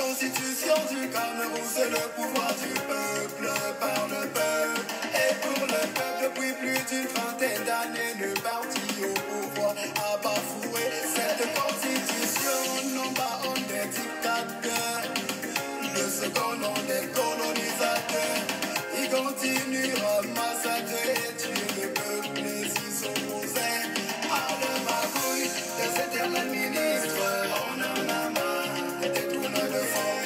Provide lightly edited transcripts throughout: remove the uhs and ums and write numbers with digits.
constitution du Cameroun, c'est le pouvoir du peuple, par le peuple et pour le peuple. Depuis plus d'une vingtaine d'années, le parti au pouvoir a bafoué cette constitution. Non pas on est dictateur, le second nom des colonisateurs. Il continuera à massacrer et tuer le peuple et s'ils s'opposaient à le magouille des éternels ministres. On en a marre des détournements de fonds,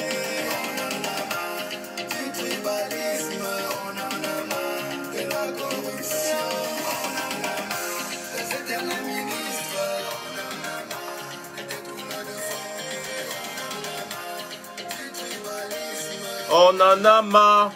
on en a marre du tribalisme, on en a marre de la corruption, on en a marre des éternels ministres, on en a marre des détournements de fonds, on en a marre du tribalisme, on en a marre.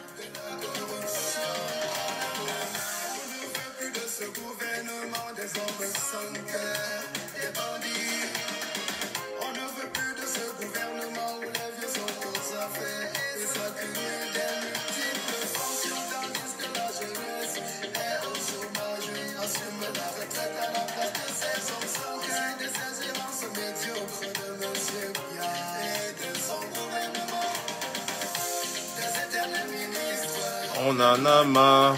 On en a marre.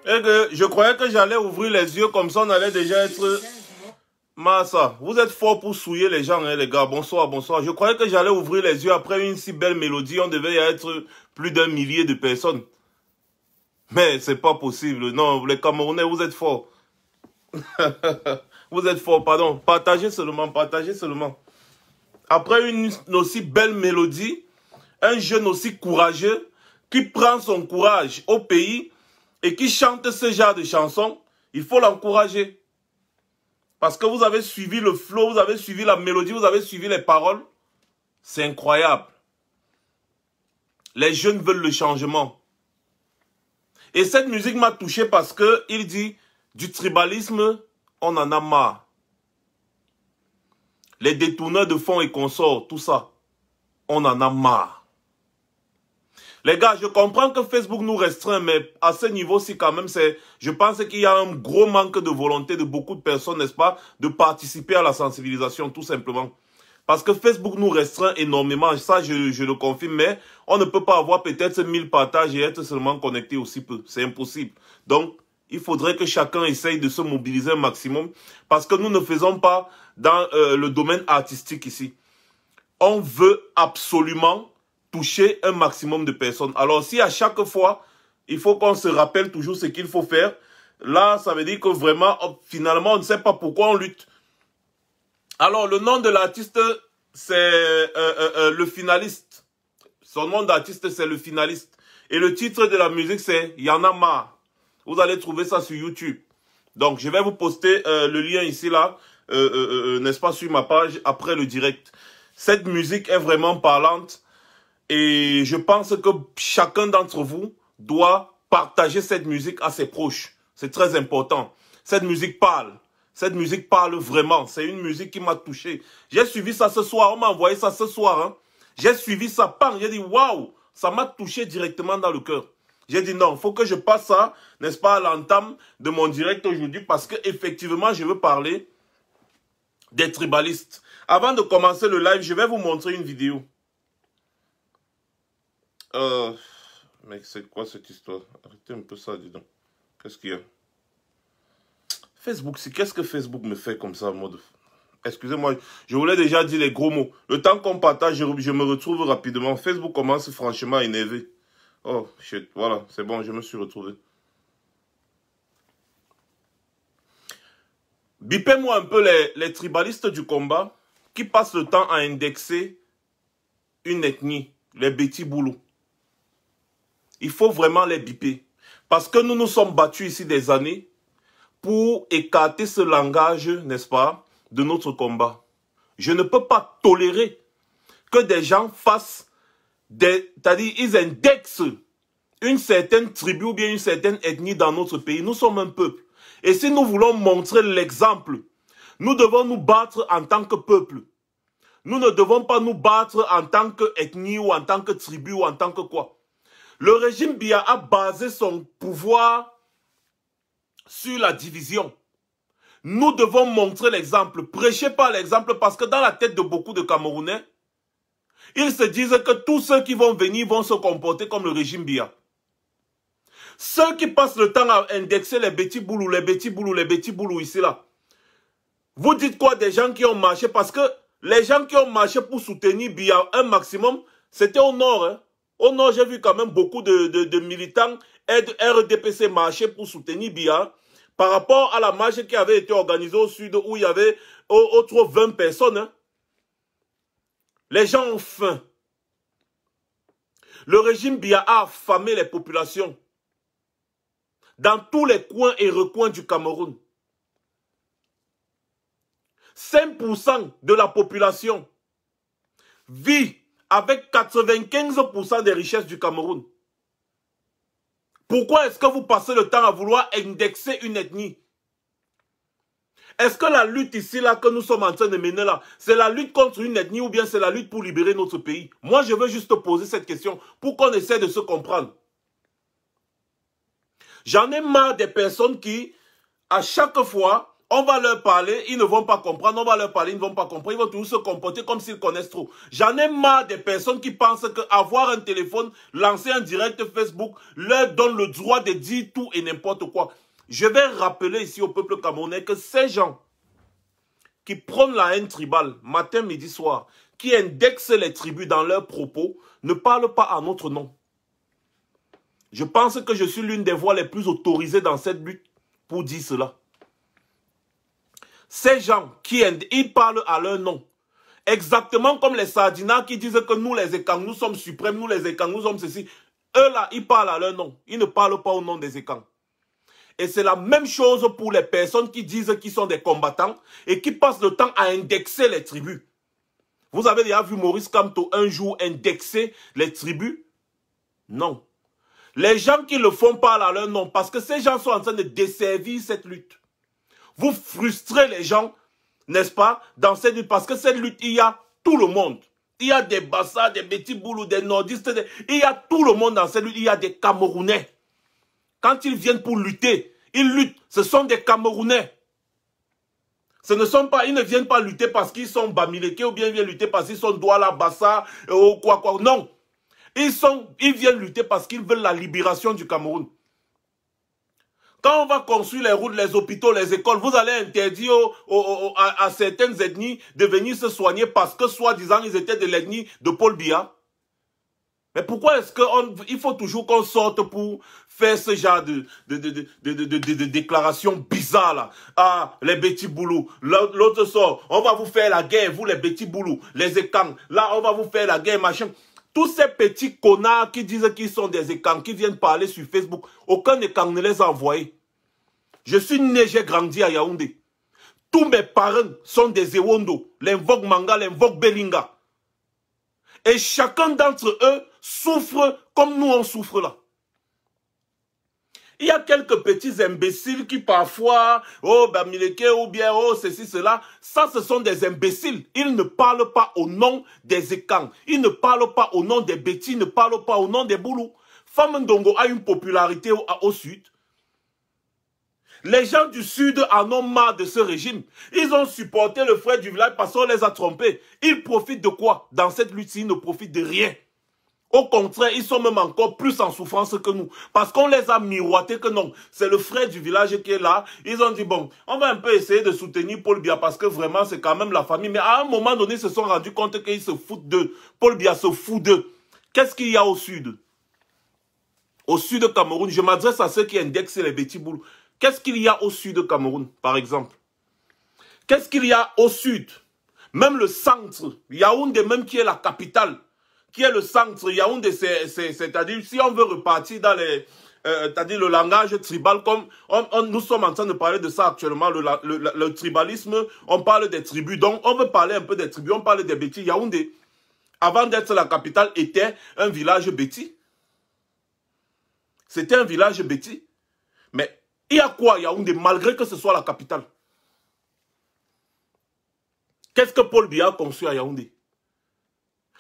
Et que je croyais que j'allais ouvrir les yeux comme ça, on allait déjà être... Massa, vous êtes fort pour souiller les gens, hein, les gars. Bonsoir, bonsoir. Je croyais que j'allais ouvrir les yeux après une si belle mélodie. On devait y être plus d'1 millier de personnes. Mais c'est pas possible. Non, les Camerounais, vous êtes forts. Vous êtes forts, pardon. Partagez seulement, partagez seulement. Après une aussi belle mélodie, un jeune aussi courageux qui prend son courage au pays et qui chante ce genre de chansons, il faut l'encourager. Parce que vous avez suivi le flow, vous avez suivi la mélodie, vous avez suivi les paroles. C'est incroyable. Les jeunes veulent le changement. Et cette musique m'a touché parce qu'il dit, du tribalisme, on en a marre. Les détourneurs de fonds et consorts, tout ça, on en a marre. Les gars, je comprends que Facebook nous restreint, mais à ce niveau-ci, quand même, je pense qu'il y a un gros manque de volonté de beaucoup de personnes, n'est-ce pas, de participer à la sensibilisation, tout simplement. Parce que Facebook nous restreint énormément, ça je le confirme, mais on ne peut pas avoir peut-être 1000 partages et être seulement connecté aussi peu. C'est impossible. Donc, il faudrait que chacun essaye de se mobiliser un maximum, parce que nous ne faisons pas dans le domaine artistique ici. On veut absolument toucher un maximum de personnes. Alors, si à chaque fois, il faut qu'on se rappelle toujours ce qu'il faut faire, là, ça veut dire que vraiment, finalement, on ne sait pas pourquoi on lutte. Alors, le nom de l'artiste c'est le finaliste. Son nom d'artiste, c'est le finaliste. Et le titre de la musique, c'est Y'en a marre. Vous allez trouver ça sur YouTube. Donc, je vais vous poster le lien ici, là, n'est-ce pas, sur ma page, après le direct. Cette musique est vraiment parlante. Et je pense que chacun d'entre vous doit partager cette musique à ses proches. C'est très important. Cette musique parle. Cette musique parle vraiment. C'est une musique qui m'a touché. J'ai suivi ça ce soir. On m'a envoyé ça ce soir. Hein. J'ai suivi ça. Bang. J'ai dit, waouh, ça m'a touché directement dans le cœur. J'ai dit non, il faut que je passe ça, n'est-ce pas, à l'entame de mon direct aujourd'hui parce que effectivement, je veux parler des tribalistes. Avant de commencer le live, je vais vous montrer une vidéo. Mais c'est quoi cette histoire? Arrêtez un peu ça, dis donc. Qu'est-ce qu'il y a? Facebook, qu'est-ce que Facebook me fait comme ça en mode... Excusez-moi, je voulais déjà dire les gros mots. Le temps qu'on partage, je me retrouve rapidement. Facebook commence franchement à énerver. Oh, shit, voilà, c'est bon, je me suis retrouvé. Bipez-moi un peu les tribalistes du combat qui passent le temps à indexer une ethnie, les Béti Boulou. Il faut vraiment les biper. Parce que nous nous sommes battus ici des années pour écarter ce langage, n'est-ce pas, de notre combat. Je ne peux pas tolérer que des gens fassent c'est-à-dire, ils indexent une certaine tribu ou bien une certaine ethnie dans notre pays. Nous sommes un peuple. Et si nous voulons montrer l'exemple, nous devons nous battre en tant que peuple. Nous ne devons pas nous battre en tant qu'ethnie ou en tant que tribu ou en tant que quoi. Le régime Biya a basé son pouvoir sur la division. Nous devons montrer l'exemple. Prêchez par l'exemple parce que dans la tête de beaucoup de Camerounais, ils se disent que tous ceux qui vont venir vont se comporter comme le régime Biya. Ceux qui passent le temps à indexer les Béti Boulou, les Béti Boulou, les Béti Boulou ici là. Vous dites quoi des gens qui ont marché? Parce que les gens qui ont marché pour soutenir Biya un maximum, c'était au nord. Hein. Au nord, j'ai vu quand même beaucoup de militants RDPC marcher pour soutenir Biya. Par rapport à la marche qui avait été organisée au sud où il y avait autour de 20 personnes. Hein. Les gens ont faim. Le régime Biya a affamé les populations. Dans tous les coins et recoins du Cameroun. 5% de la population vit avec 95% des richesses du Cameroun. Pourquoi est-ce que vous passez le temps à vouloir indexer une ethnie? Est-ce que la lutte ici, là, que nous sommes en train de mener là, c'est la lutte contre une ethnie ou bien c'est la lutte pour libérer notre pays? Moi, je veux juste poser cette question pour qu'on essaie de se comprendre. J'en ai marre des personnes qui, à chaque fois, on va leur parler, ils ne vont pas comprendre, on va leur parler, ils ne vont pas comprendre, ils vont toujours se comporter comme s'ils connaissent trop. J'en ai marre des personnes qui pensent qu'avoir un téléphone, lancer un direct Facebook, leur donne le droit de dire tout et n'importe quoi. Je vais rappeler ici au peuple camerounais que ces gens qui prônent la haine tribale, matin, midi, soir, qui indexent les tribus dans leurs propos, ne parlent pas à notre nom. Je pense que je suis l'une des voix les plus autorisées dans cette lutte pour dire cela. Ces gens ils parlent à leur nom. Exactement comme les Sardinats qui disent que nous les Ekang, nous sommes suprêmes, nous les Ekang, nous sommes ceci. Eux là, ils parlent à leur nom. Ils ne parlent pas au nom des Ekang. Et c'est la même chose pour les personnes qui disent qu'ils sont des combattants et qui passent le temps à indexer les tribus. Vous avez déjà vu Maurice Kamto un jour indexer les tribus? Non. Les gens qui le font parlent à leur nom parce que ces gens sont en train de desservir cette lutte. Vous frustrez les gens, n'est-ce pas, dans cette lutte parce que cette lutte, il y a tout le monde. Il y a des Bassa, des Béti Boulou, des nordistes, il y a tout le monde dans cette lutte. Il y a des Camerounais. Quand ils viennent pour lutter, ils luttent. Ce sont des Camerounais. Ils ne viennent pas lutter parce qu'ils sont Bamileke ou bien ils viennent lutter parce qu'ils sont Douala, Bassa, ou quoi. Non. Ils viennent lutter parce qu'ils veulent la libération du Cameroun. Quand on va construire les routes, les hôpitaux, les écoles, vous allez interdire à certaines ethnies de venir se soigner parce que, soi-disant, ils étaient de l'ethnie de Paul Biya. Mais pourquoi est-ce qu'il faut toujours qu'on sorte pour faire ce genre de déclaration bizarre là? Ah, les petits boulous. L'autre sort, on va vous faire la guerre, vous les petits boulous, les écangs. Là, on va vous faire la guerre, machin. Tous ces petits connards qui disent qu'ils sont des écangs, qui viennent parler sur Facebook, aucun écang ne les a envoyés. Je suis né, j'ai grandi à Yaoundé. Tous mes parents sont des Ewondo, l'invoque Manga, l'invoque Belinga. Et chacun d'entre eux souffre comme nous on souffre là. Il y a quelques petits imbéciles qui parfois, oh Bamileke ou bien, oh ceci, cela, ça ce sont des imbéciles. Ils ne parlent pas au nom des écangs, ils ne parlent pas au nom des bêtis, ils ne parlent pas au nom des boulous. Femme Ndongo a une popularité au sud. Les gens du sud en ont marre de ce régime. Ils ont supporté le frère du village parce qu'on les a trompés. Ils profitent de quoi? Dans cette lutte, ils ne profitent de rien. Au contraire, ils sont même encore plus en souffrance que nous. Parce qu'on les a miroités que non. C'est le frère du village qui est là. Ils ont dit, bon, on va un peu essayer de soutenir Paul Biya parce que vraiment, c'est quand même la famille. Mais à un moment donné, ils se sont rendus compte qu'ils se foutent d'eux. Paul Biya se fout d'eux. Qu'est-ce qu'il y a au sud? Au sud de Cameroun, je m'adresse à ceux qui indexent les petits boules. Qu'est-ce qu'il y a au sud de Cameroun, par exemple? Qu'est-ce qu'il y a au sud? Même le centre, Yaoundé même qui est la capitale, qui est le centre, Yaoundé, c'est-à-dire si on veut repartir dans les, c'est-à-dire le langage tribal, comme nous sommes en train de parler de ça actuellement, le tribalisme, on parle des tribus, donc on veut parler un peu des tribus, on parle des bêtis. Yaoundé, avant d'être la capitale, était un village bêtis. C'était un village bêtis. Mais il y a quoi Yaoundé, malgré que ce soit la capitale? Qu'est-ce que Paul Biya a conçu à Yaoundé?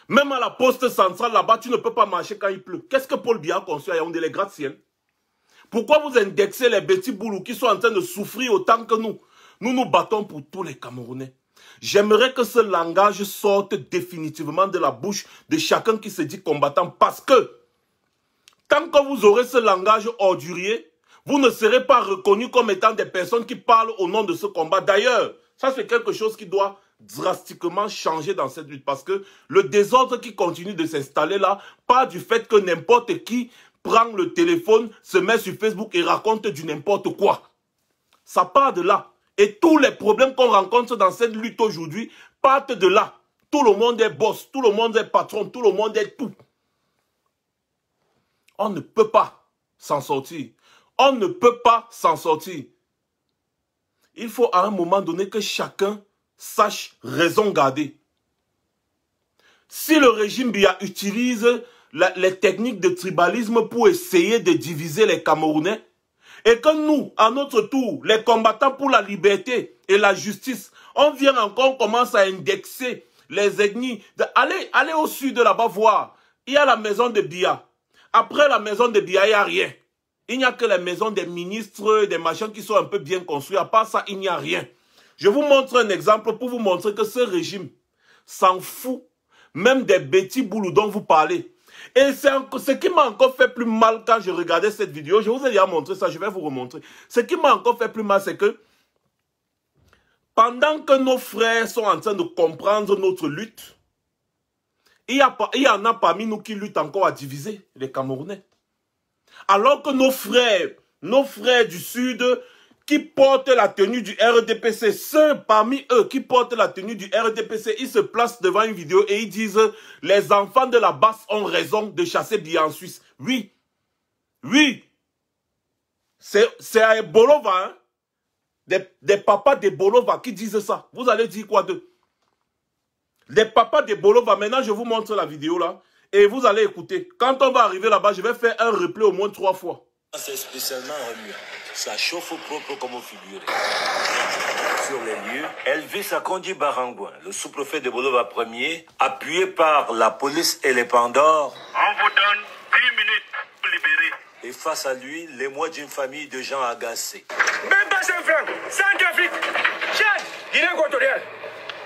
Même à la poste centrale, là-bas, tu ne peux pas marcher quand il pleut. Qu'est-ce que Paul Biya a conçu à Yaoundé? Les gratte-ciel. Pourquoi vous indexez les petits boulous qui sont en train de souffrir autant que nous? Nous nous battons pour tous les Camerounais. J'aimerais que ce langage sorte définitivement de la bouche de chacun qui se dit combattant. Parce que, tant que vous aurez ce langage ordurier, vous ne serez pas reconnus comme étant des personnes qui parlent au nom de ce combat. D'ailleurs, ça c'est quelque chose qui doit drastiquement changer dans cette lutte. Parce que le désordre qui continue de s'installer là, pas du fait que n'importe qui prend le téléphone, se met sur Facebook et raconte du n'importe quoi. Ça part de là. Et tous les problèmes qu'on rencontre dans cette lutte aujourd'hui partent de là. Tout le monde est boss, tout le monde est patron, tout le monde est tout. On ne peut pas s'en sortir. On ne peut pas s'en sortir. Il faut à un moment donné que chacun sache raison garder. Si le régime Biya utilise les techniques de tribalisme pour essayer de diviser les Camerounais, et que nous, à notre tour, les combattants pour la liberté et la justice, on vient encore, on commence à indexer les ethnies. Allez au sud là-bas voir. Il y a la maison de Biya. Après la maison de Biya, il n'y a rien. Il n'y a que les maisons des ministres, des machins qui sont un peu bien construits. À part ça, il n'y a rien. Je vous montre un exemple pour vous montrer que ce régime s'en fout même des petits boulous dont vous parlez. Et ce qui m'a encore fait plus mal quand je regardais cette vidéo, je vous ai déjà montré ça, je vais vous remontrer. Ce qui m'a encore fait plus mal, c'est que pendant que nos frères sont en train de comprendre notre lutte, il y en a parmi nous qui luttent encore à diviser les Camerounais. Alors que nos frères du Sud qui portent la tenue du RDPC, ceux parmi eux qui portent la tenue du RDPC, ils se placent devant une vidéo et ils disent « Les enfants de la basse ont raison de chasser Biya en Suisse. » Oui, oui, c'est à Bolova, hein? Des papas de Bolova qui disent ça. Vous allez dire quoi d'eux? Les papas de Bolova, maintenant je vous montre la vidéo là. Et vous allez écouter. Quand on va arriver là-bas, je vais faire un replay au moins 3 fois. C'est spécialement remuant. Ça chauffe au propre comme au figuré. Sur les lieux, Elvis Akondi Barangouin, le sous-préfet de Bolova Ier, appuyé par la police et les Pandores. On vous donne 10 minutes pour libérer. Et face à lui, l'émoi d'une famille de gens agacés. Même pas 5 francs, Centrafrique, Tchad, Guinée équatoriale.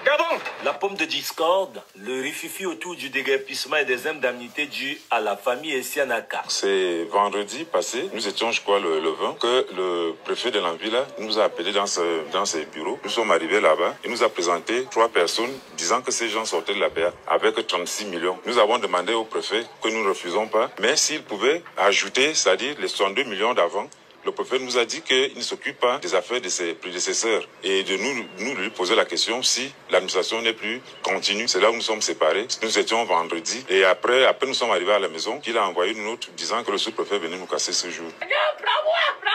Gabon. La pomme de discorde, le rififi autour du déguerpissement et des indemnités dues à la famille Essianaka. C'est vendredi passé, nous étions je crois le 20, que le préfet de l'Anvila nous a appelés dans ses bureaux. Nous sommes arrivés là-bas et nous a présenté 3 personnes disant que ces gens sortaient de la PA avec 36 millions. Nous avons demandé au préfet que nous ne refusons pas, mais s'il pouvait ajouter, c'est-à-dire les 62 millions d'avant. Le préfet nous a dit qu'il ne s'occupe pas des affaires de ses prédécesseurs et de nous lui poser la question si l'administration n'est plus continue. C'est là où nous sommes séparés. Nous étions vendredi et après nous sommes arrivés à la maison qu'il a envoyé une note disant que le sous-préfet venait nous casser ce jour.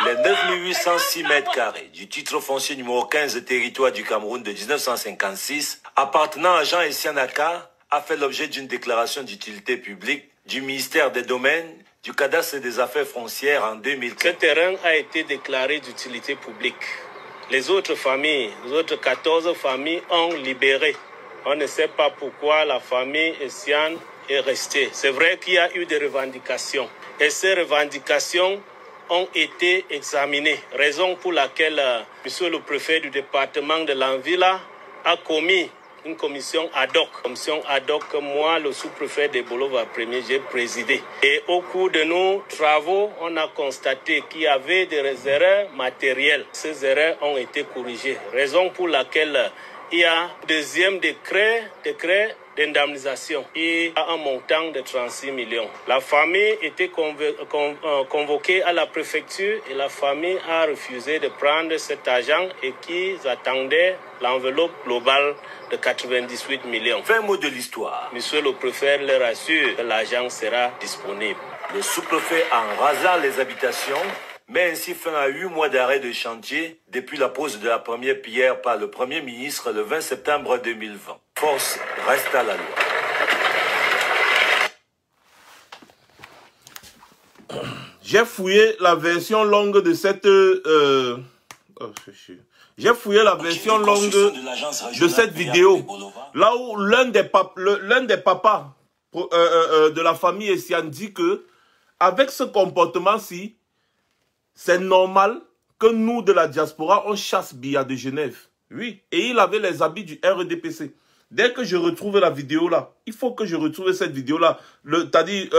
Les 9806 mètres carrés du titre foncier numéro 15 territoire du Cameroun de 1956 appartenant à Jean Essianaka a fait l'objet d'une déclaration d'utilité publique du ministère des Domaines, du cadastre des affaires foncières en 2015. Ce terrain a été déclaré d'utilité publique. Les autres familles, les autres 14 familles ont libéré. On ne sait pas pourquoi la famille Essian est restée. C'est vrai qu'il y a eu des revendications. Et ces revendications ont été examinées. Raison pour laquelle monsieur le préfet du département de l'Anvila a commis une commission ad hoc. Commission ad hoc que moi, le sous-préfet de Bolova Premier, j'ai présidé. Et au cours de nos travaux, on a constaté qu'il y avait des erreurs matérielles. Ces erreurs ont été corrigées. Raison pour laquelle il y a un deuxième décret d'indemnisation. Il y a un montant de 36 millions. La famille était convoquée à la préfecture et la famille a refusé de prendre cet argent et qu'ils attendaient l'enveloppe globale de 98 millions. Fin mot de l'histoire. Monsieur le préfet leur assure que l'argent sera disponible. Le sous-préfet en rasa les habitations met ainsi fin à 8 mois d'arrêt de chantier depuis la pose de la première pierre par le Premier ministre le 20 septembre 2020. Force reste à la loi. J'ai fouillé la version longue de cette... J'ai fouillé la version longue de cette vidéo. Là où l'un des papas de la famille Essian dit que avec ce comportement-ci, c'est normal que nous, de la diaspora, on chasse Biya de Genève. Oui, et il avait les habits du RDPC. Dès que je retrouve la vidéo là, il faut que je retrouve cette vidéo là. T'as dit,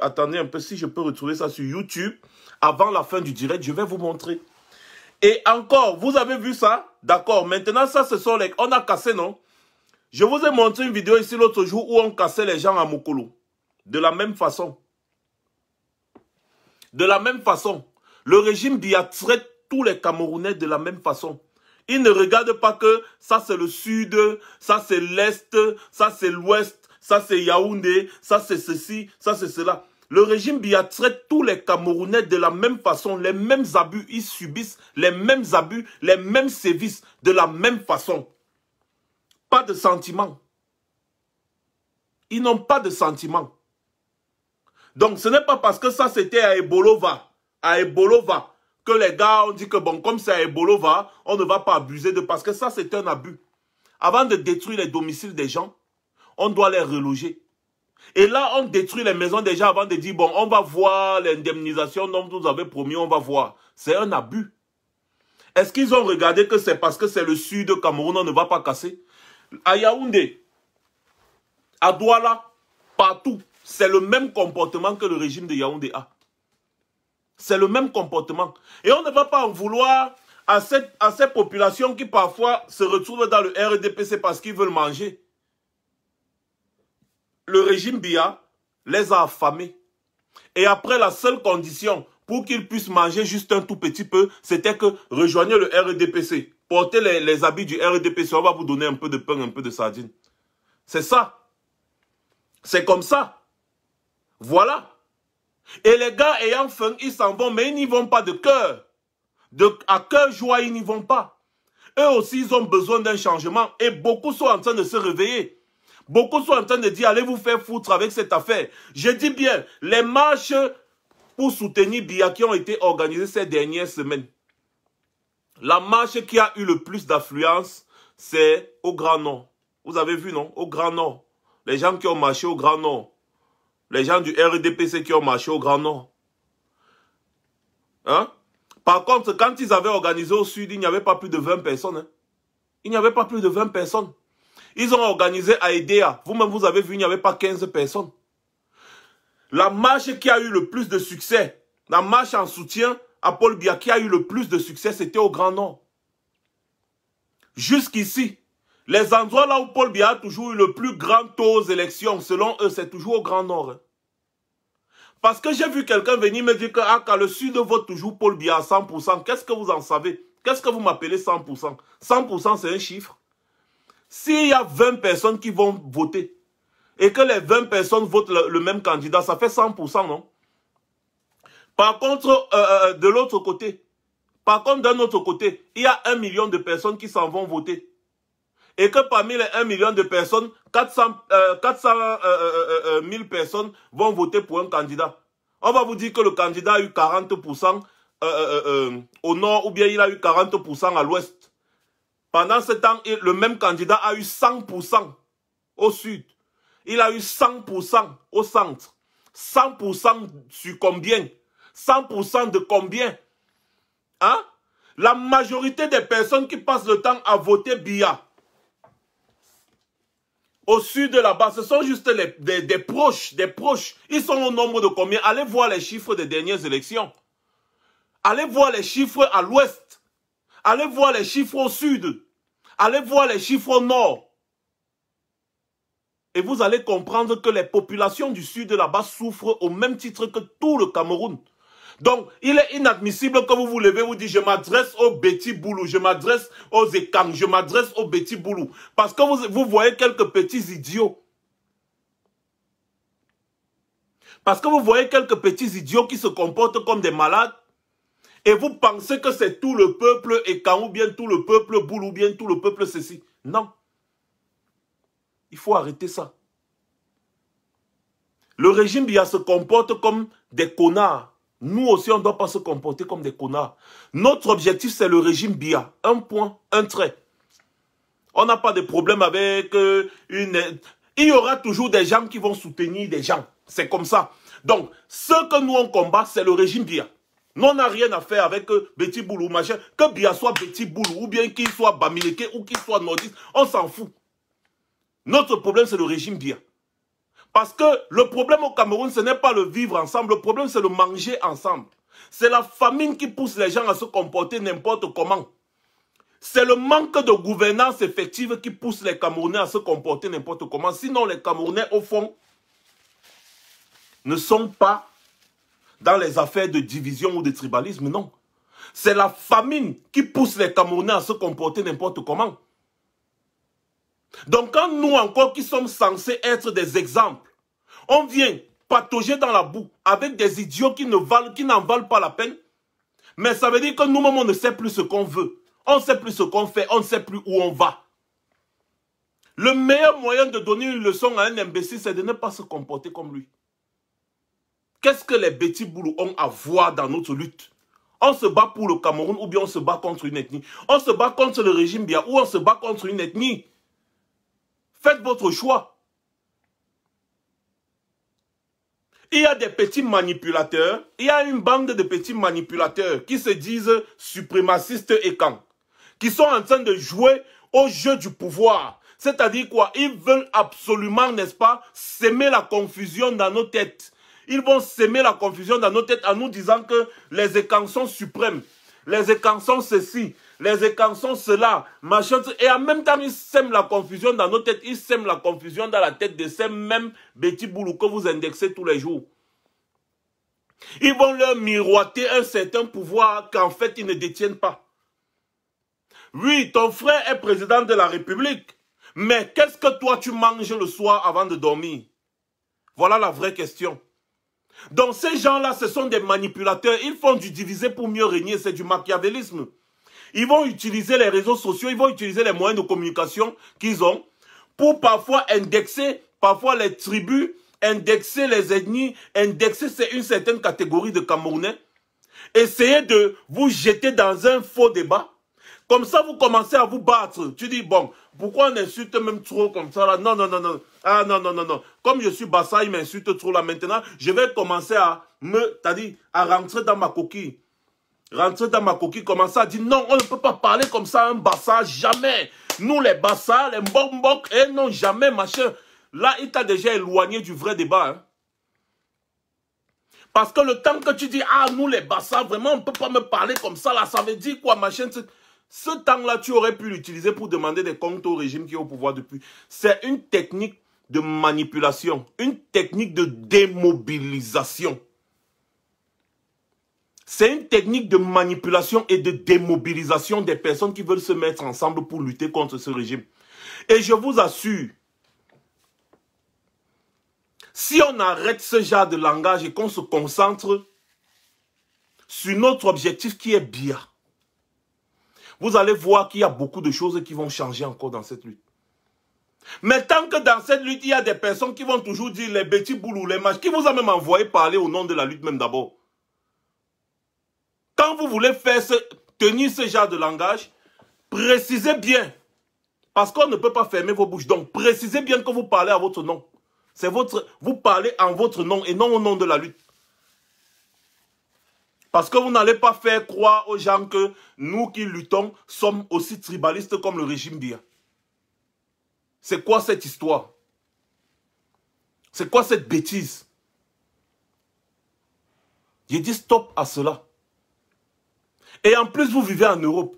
attendez un peu, si je peux retrouver ça sur YouTube, avant la fin du direct, je vais vous montrer. Et encore, vous avez vu ça? D'accord, maintenant ça, ce sont les... On a cassé, non? Je vous ai montré une vidéo ici l'autre jour où on cassait les gens à Mokolo. De la même façon. De la même façon. Le régime Biya traite tous les Camerounais de la même façon. Il ne regarde pas que ça c'est le sud, ça c'est l'est, ça c'est l'ouest, ça c'est Yaoundé, ça c'est ceci, ça c'est cela. Le régime Biya traite tous les Camerounais de la même façon, les mêmes abus, ils subissent les mêmes abus, les mêmes sévices de la même façon. Pas de sentiments. Ils n'ont pas de sentiments. Donc ce n'est pas parce que ça c'était à Ebolova, que les gars ont dit que bon, comme c'est à Ebolova, on ne va pas abuser de... Parce que ça, c'est un abus. Avant de détruire les domiciles des gens, on doit les reloger. Et là, on détruit les maisons des gens avant de dire, bon, on va voir l'indemnisation dont vous avez promis, on va voir. C'est un abus. Est-ce qu'ils ont regardé que c'est parce que c'est le sud de Cameroun, on ne va pas casser? À Yaoundé, à Douala, partout, c'est le même comportement que le régime de Yaoundé a. C'est le même comportement. Et on ne va pas en vouloir à ces populations qui parfois se retrouvent dans le RDPC parce qu'ils veulent manger. Le régime Biya les a affamés. Et après, la seule condition pour qu'ils puissent manger juste un tout petit peu, c'était que rejoignez le RDPC. Portez les habits du RDPC, on va vous donner un peu de pain, un peu de sardine. C'est ça. C'est comme ça. Voilà. Et les gars ayant faim, ils s'en vont, mais ils n'y vont pas de cœur. À cœur joie, ils n'y vont pas. Eux aussi, ils ont besoin d'un changement. Et beaucoup sont en train de se réveiller. Beaucoup sont en train de dire, allez vous faire foutre avec cette affaire. Je dis bien, les marches pour soutenir Biya qui ont été organisées ces dernières semaines. La marche qui a eu le plus d'affluence, c'est au Grand Nord. Vous avez vu, non? Au Grand Nord. Les gens qui ont marché au Grand Nord. Les gens du RDPC qui ont marché au Grand Nord. Hein? Par contre, quand ils avaient organisé au sud, il n'y avait pas plus de 20 personnes. Hein? Il n'y avait pas plus de 20 personnes. Ils ont organisé à EDEA. Vous-même, vous avez vu, il n'y avait pas 15 personnes. La marche qui a eu le plus de succès, la marche en soutien à Paul Biya qui a eu le plus de succès, c'était au Grand Nord. Jusqu'ici, les endroits là où Paul Biya a toujours eu le plus grand taux aux élections, selon eux, c'est toujours au Grand Nord. Parce que j'ai vu quelqu'un venir me dire que quand le Sud vote toujours Paul Biya à 100%, qu'est-ce que vous en savez? Qu'est-ce que vous m'appelez 100%? 100% c'est un chiffre. S'il y a 20 personnes qui vont voter, et que les 20 personnes votent le même candidat, ça fait 100%, non? Par contre, de l'autre côté, d'un autre côté, il y a 1 million de personnes qui s'en vont voter. Et que parmi les 1 million de personnes, 400 000 personnes vont voter pour un candidat. On va vous dire que le candidat a eu 40% au nord ou bien il a eu 40% à l'ouest. Pendant ce temps, le même candidat a eu 100% au sud. Il a eu 100% au centre. 100% sur combien? 100% de combien? Hein? La majorité des personnes qui passent le temps à voter Biya au sud de là-bas, ce sont juste des proches, Ils sont au nombre de combien? Allez voir les chiffres des dernières élections. Allez voir les chiffres à l'ouest. Allez voir les chiffres au sud. Allez voir les chiffres au nord. Et vous allez comprendre que les populations du sud de là-bas souffrent au même titre que tout le Cameroun. Donc, il est inadmissible que vous vous levez, vous dites, je m'adresse aux Betty Boulou, je m'adresse aux Ekang, je m'adresse aux Betty Boulou. Parce que vous voyez quelques petits idiots. Parce que vous voyez quelques petits idiots qui se comportent comme des malades. Et vous pensez que c'est tout le peuple Ekang, ou bien tout le peuple Boulou, ou bien tout le peuple ceci. Non. Il faut arrêter ça. Le régime Biya se comporte comme des connards. Nous aussi, on ne doit pas se comporter comme des connards. Notre objectif, c'est le régime Biya. Un point, un trait. On n'a pas de problème avec une... Il y aura toujours des gens qui vont soutenir des gens. C'est comme ça. Donc, ce que nous, on combat, c'est le régime Biya. Nous, on n'a rien à faire avec Betty Boulou, machin. Que Biya soit Betty Boulou, ou bien qu'il soit Bamileke, ou qu'il soit nordiste, on s'en fout. Notre problème, c'est le régime Biya. Parce que le problème au Cameroun, ce n'est pas le vivre ensemble, le problème c'est le manger ensemble. C'est la famine qui pousse les gens à se comporter n'importe comment. C'est le manque de gouvernance effective qui pousse les Camerounais à se comporter n'importe comment. Sinon, les Camerounais, au fond, ne sont pas dans les affaires de division ou de tribalisme, non. C'est la famine qui pousse les Camerounais à se comporter n'importe comment. Donc quand nous encore qui sommes censés être des exemples, on vient patauger dans la boue avec des idiots qui n'en valent pas la peine, mais ça veut dire que nous-mêmes on ne sait plus ce qu'on veut, on ne sait plus ce qu'on fait, on ne sait plus où on va. Le meilleur moyen de donner une leçon à un imbécile, c'est de ne pas se comporter comme lui. Qu'est-ce que les Betty Boulou ont à voir dans notre lutte? On se bat pour le Cameroun ou bien on se bat contre une ethnie? On se bat contre le régime Biya ou on se bat contre une ethnie? Faites votre choix. Il y a des petits manipulateurs, il y a une bande de petits manipulateurs qui se disent suprémacistes et camps, qui sont en train de jouer au jeu du pouvoir. C'est-à-dire quoi? Ils veulent absolument, n'est-ce pas, s'aimer la confusion dans nos têtes. Ils vont s'aimer la confusion dans nos têtes en nous disant que les Ekans sont suprêmes. Les Ekans sont ceci, les Ekans sont cela, machin. Et en même temps, ils sèment la confusion dans nos têtes. Ils sèment la confusion dans la tête de ces mêmes Betty Boulou que vous indexez tous les jours. Ils vont leur miroiter un certain pouvoir qu'en fait, ils ne détiennent pas. Oui, ton frère est président de la République. Mais qu'est-ce que toi, tu manges le soir avant de dormir? Voilà la vraie question. Donc ces gens-là, ce sont des manipulateurs. Ils font du diviser pour mieux régner. C'est du machiavélisme. Ils vont utiliser les réseaux sociaux, ils vont utiliser les moyens de communication qu'ils ont pour parfois indexer, parfois les tribus, indexer les ethnies, indexer une certaine catégorie de Camerounais. Essayez de vous jeter dans un faux débat. Comme ça, vous commencez à vous battre. Tu dis, bon, pourquoi on insulte même trop comme ça là? Non, non, non, non. Ah, non, non, non, non. Comme je suis Bassa, il m'insulte trop là. Maintenant, je vais commencer à à rentrer dans ma coquille. Rentrer dans ma coquille, commencer à dire, non, on ne peut pas parler comme ça à un Bassa, jamais. nous les Bassa, les Mbombok, et non, jamais, machin. Là, il t'a déjà éloigné du vrai débat. Hein. Parce que le temps que tu dis, ah, nous les Bassa, vraiment, on ne peut pas me parler comme ça, là, ça veut dire quoi, machin. Ce temps-là, tu aurais pu l'utiliser pour demander des comptes au régime qui est au pouvoir depuis. C'est une technique de manipulation, une technique de démobilisation. C'est une technique de manipulation et de démobilisation des personnes qui veulent se mettre ensemble pour lutter contre ce régime. Et je vous assure, si on arrête ce genre de langage et qu'on se concentre sur notre objectif qui est bien, vous allez voir qu'il y a beaucoup de choses qui vont changer encore dans cette lutte. Mais tant que dans cette lutte, il y a des personnes qui vont toujours dire les petits boulous, les matchs, qui vous a même envoyé parler au nom de la lutte même d'abord. Quand vous voulez tenir ce genre de langage, précisez bien. Parce qu'on ne peut pas fermer vos bouches. Donc, précisez bien que vous parlez à votre nom. Vous parlez en votre nom et non au nom de la lutte. Parce que vous n'allez pas faire croire aux gens que nous qui luttons sommes aussi tribalistes comme le régime Biya. C'est quoi cette histoire? C'est quoi cette bêtise? J'ai dit stop à cela. Et en plus, vous vivez en Europe.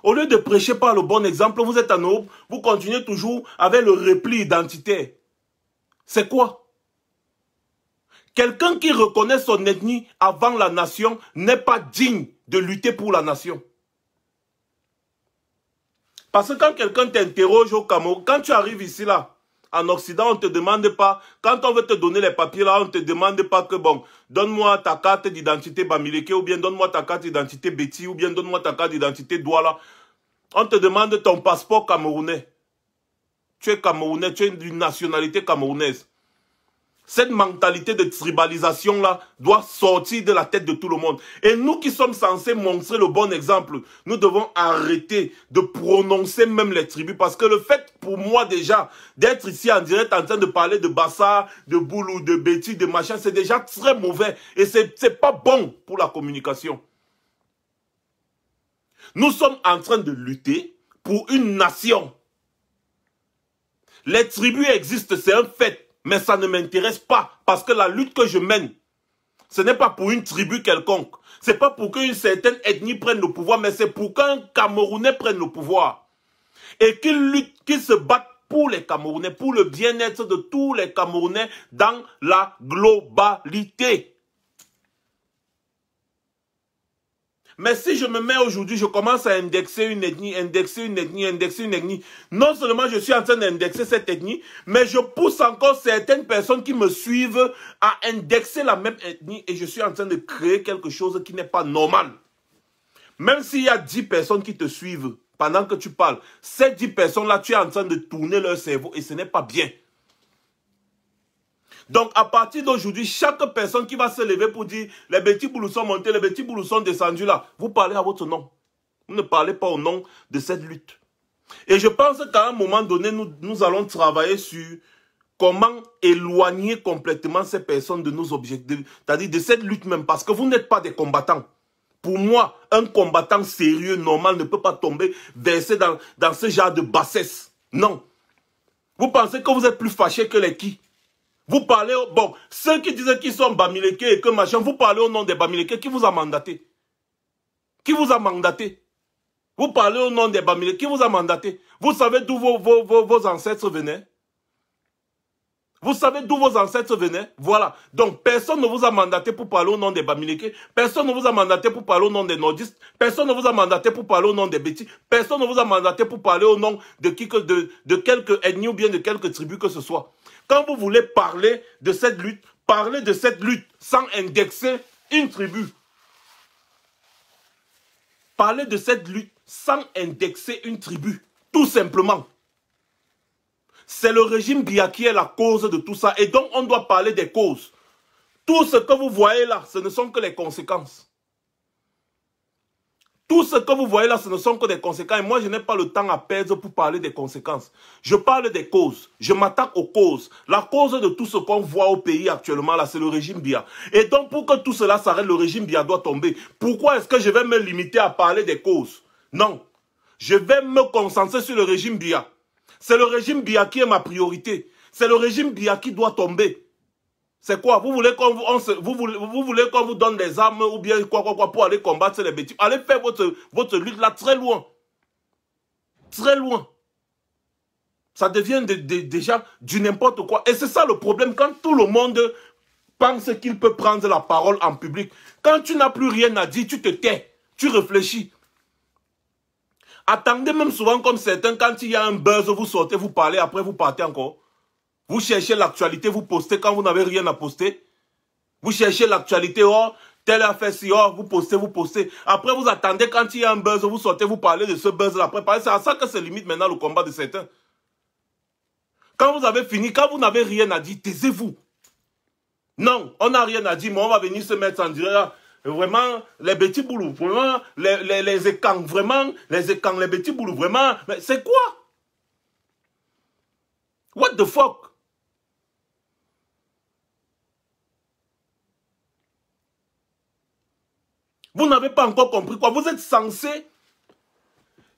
Au lieu de prêcher par le bon exemple, vous êtes en Europe, vous continuez toujours avec le repli identitaire. C'est quoi? Quelqu'un qui reconnaît son ethnie avant la nation n'est pas digne de lutter pour la nation. Parce que quand quelqu'un t'interroge au Cameroun, quand tu arrives ici là, en Occident, on ne te demande pas, quand on veut te donner les papiers là, on ne te demande pas que bon, donne-moi ta carte d'identité Bamileke, ou bien donne-moi ta carte d'identité Betty, ou bien donne-moi ta carte d'identité Douala. On te demande ton passeport camerounais. Tu es camerounais, tu es d'une nationalité camerounaise. Cette mentalité de tribalisation-là doit sortir de la tête de tout le monde. Et nous qui sommes censés montrer le bon exemple, nous devons arrêter de prononcer même les tribus. Parce que le fait, pour moi déjà, d'être ici en direct en train de parler de Bassa, de Boulou, de Betty, de machin, c'est déjà très mauvais. Et c'est pas bon pour la communication. Nous sommes en train de lutter pour une nation. Les tribus existent, c'est un fait. Mais ça ne m'intéresse pas parce que la lutte que je mène, ce n'est pas pour une tribu quelconque. Ce n'est pas pour qu'une certaine ethnie prenne le pouvoir, mais c'est pour qu'un Camerounais prenne le pouvoir. Et qu'il lutte, qu'il se batte pour les Camerounais, pour le bien-être de tous les Camerounais dans la globalité. Mais si je me mets aujourd'hui, je commence à indexer une ethnie, indexer une ethnie, indexer une ethnie. Non seulement je suis en train d'indexer cette ethnie, mais je pousse encore certaines personnes qui me suivent à indexer la même ethnie et je suis en train de créer quelque chose qui n'est pas normal. Même s'il y a 10 personnes qui te suivent pendant que tu parles, ces 10 personnes-là, tu es en train de tourner leur cerveau et ce n'est pas bien. Donc, à partir d'aujourd'hui, chaque personne qui va se lever pour dire les petits boulous sont montés, les petits boulous sont descendus là, vous parlez à votre nom. Vous ne parlez pas au nom de cette lutte. Et je pense qu'à un moment donné, nous allons travailler sur comment éloigner complètement ces personnes de nos objectifs, c'est-à-dire de cette lutte même, parce que vous n'êtes pas des combattants. Pour moi, un combattant sérieux, normal, ne peut pas tomber, verser dans ce genre de bassesse. Non. Vous pensez que vous êtes plus fâchés que les qui? Vous parlez, bon, ceux qui disent qu'ils sont Bamileke et que machin, vous parlez au nom des Bamileke, qui vous a mandaté? Qui vous a mandaté? Vous parlez au nom des Bamileke, qui vous a mandaté? Vous savez d'où vos ancêtres venaient? Vous savez d'où vos ancêtres venaient? Voilà. Donc, personne ne vous a mandaté pour parler au nom des Bamileke. Personne ne vous a mandaté pour parler au nom des nordistes. Personne ne vous a mandaté pour parler au nom des Betty. Personne ne vous a mandaté pour parler au nom de quelques ethnies ou bien de quelques tribus que ce soit. Quand vous voulez parler de cette lutte, parlez de cette lutte sans indexer une tribu. Parlez de cette lutte sans indexer une tribu. Tout simplement. C'est le régime Biya qui est la cause de tout ça. Et donc, on doit parler des causes. Tout ce que vous voyez là, ce ne sont que les conséquences. Tout ce que vous voyez là, ce ne sont que des conséquences. Et moi, je n'ai pas le temps à perdre pour parler des conséquences. Je parle des causes. Je m'attaque aux causes. La cause de tout ce qu'on voit au pays actuellement, là, c'est le régime Biya. Et donc, pour que tout cela s'arrête, le régime Biya doit tomber. Pourquoi est-ce que je vais me limiter à parler des causes? Non. Je vais me concentrer sur le régime Biya. C'est le régime Biya qui est ma priorité. C'est le régime Biya qui doit tomber. C'est quoi? Vous voulez qu'on vous donne des armes ou bien quoi pour aller combattre les bêtises? Allez faire votre lutte là très loin. Très loin. Ça devient déjà du n'importe quoi. Et c'est ça le problème quand tout le monde pense qu'il peut prendre la parole en public. Quand tu n'as plus rien à dire, tu te tais. Tu réfléchis. Attendez même souvent comme certains, quand il y a un buzz, vous sortez, vous parlez, après vous partez encore. Vous cherchez l'actualité, vous postez quand vous n'avez rien à poster. Vous cherchez l'actualité, oh, telle affaire si, oh, vous postez, vous postez. Après vous attendez quand il y a un buzz, vous sortez, vous parlez de ce buzz-là. C'est à ça que se limite maintenant le combat de certains. Quand vous avez fini, quand vous n'avez rien à dire, taisez-vous. Non, on n'a rien à dire, mais on va venir se mettre en direct. Vraiment, les petits boulous, vraiment, les écans, vraiment, les écans, les petits boulous, vraiment. Mais c'est quoi? What the fuck? Vous n'avez pas encore compris quoi? Vous êtes censé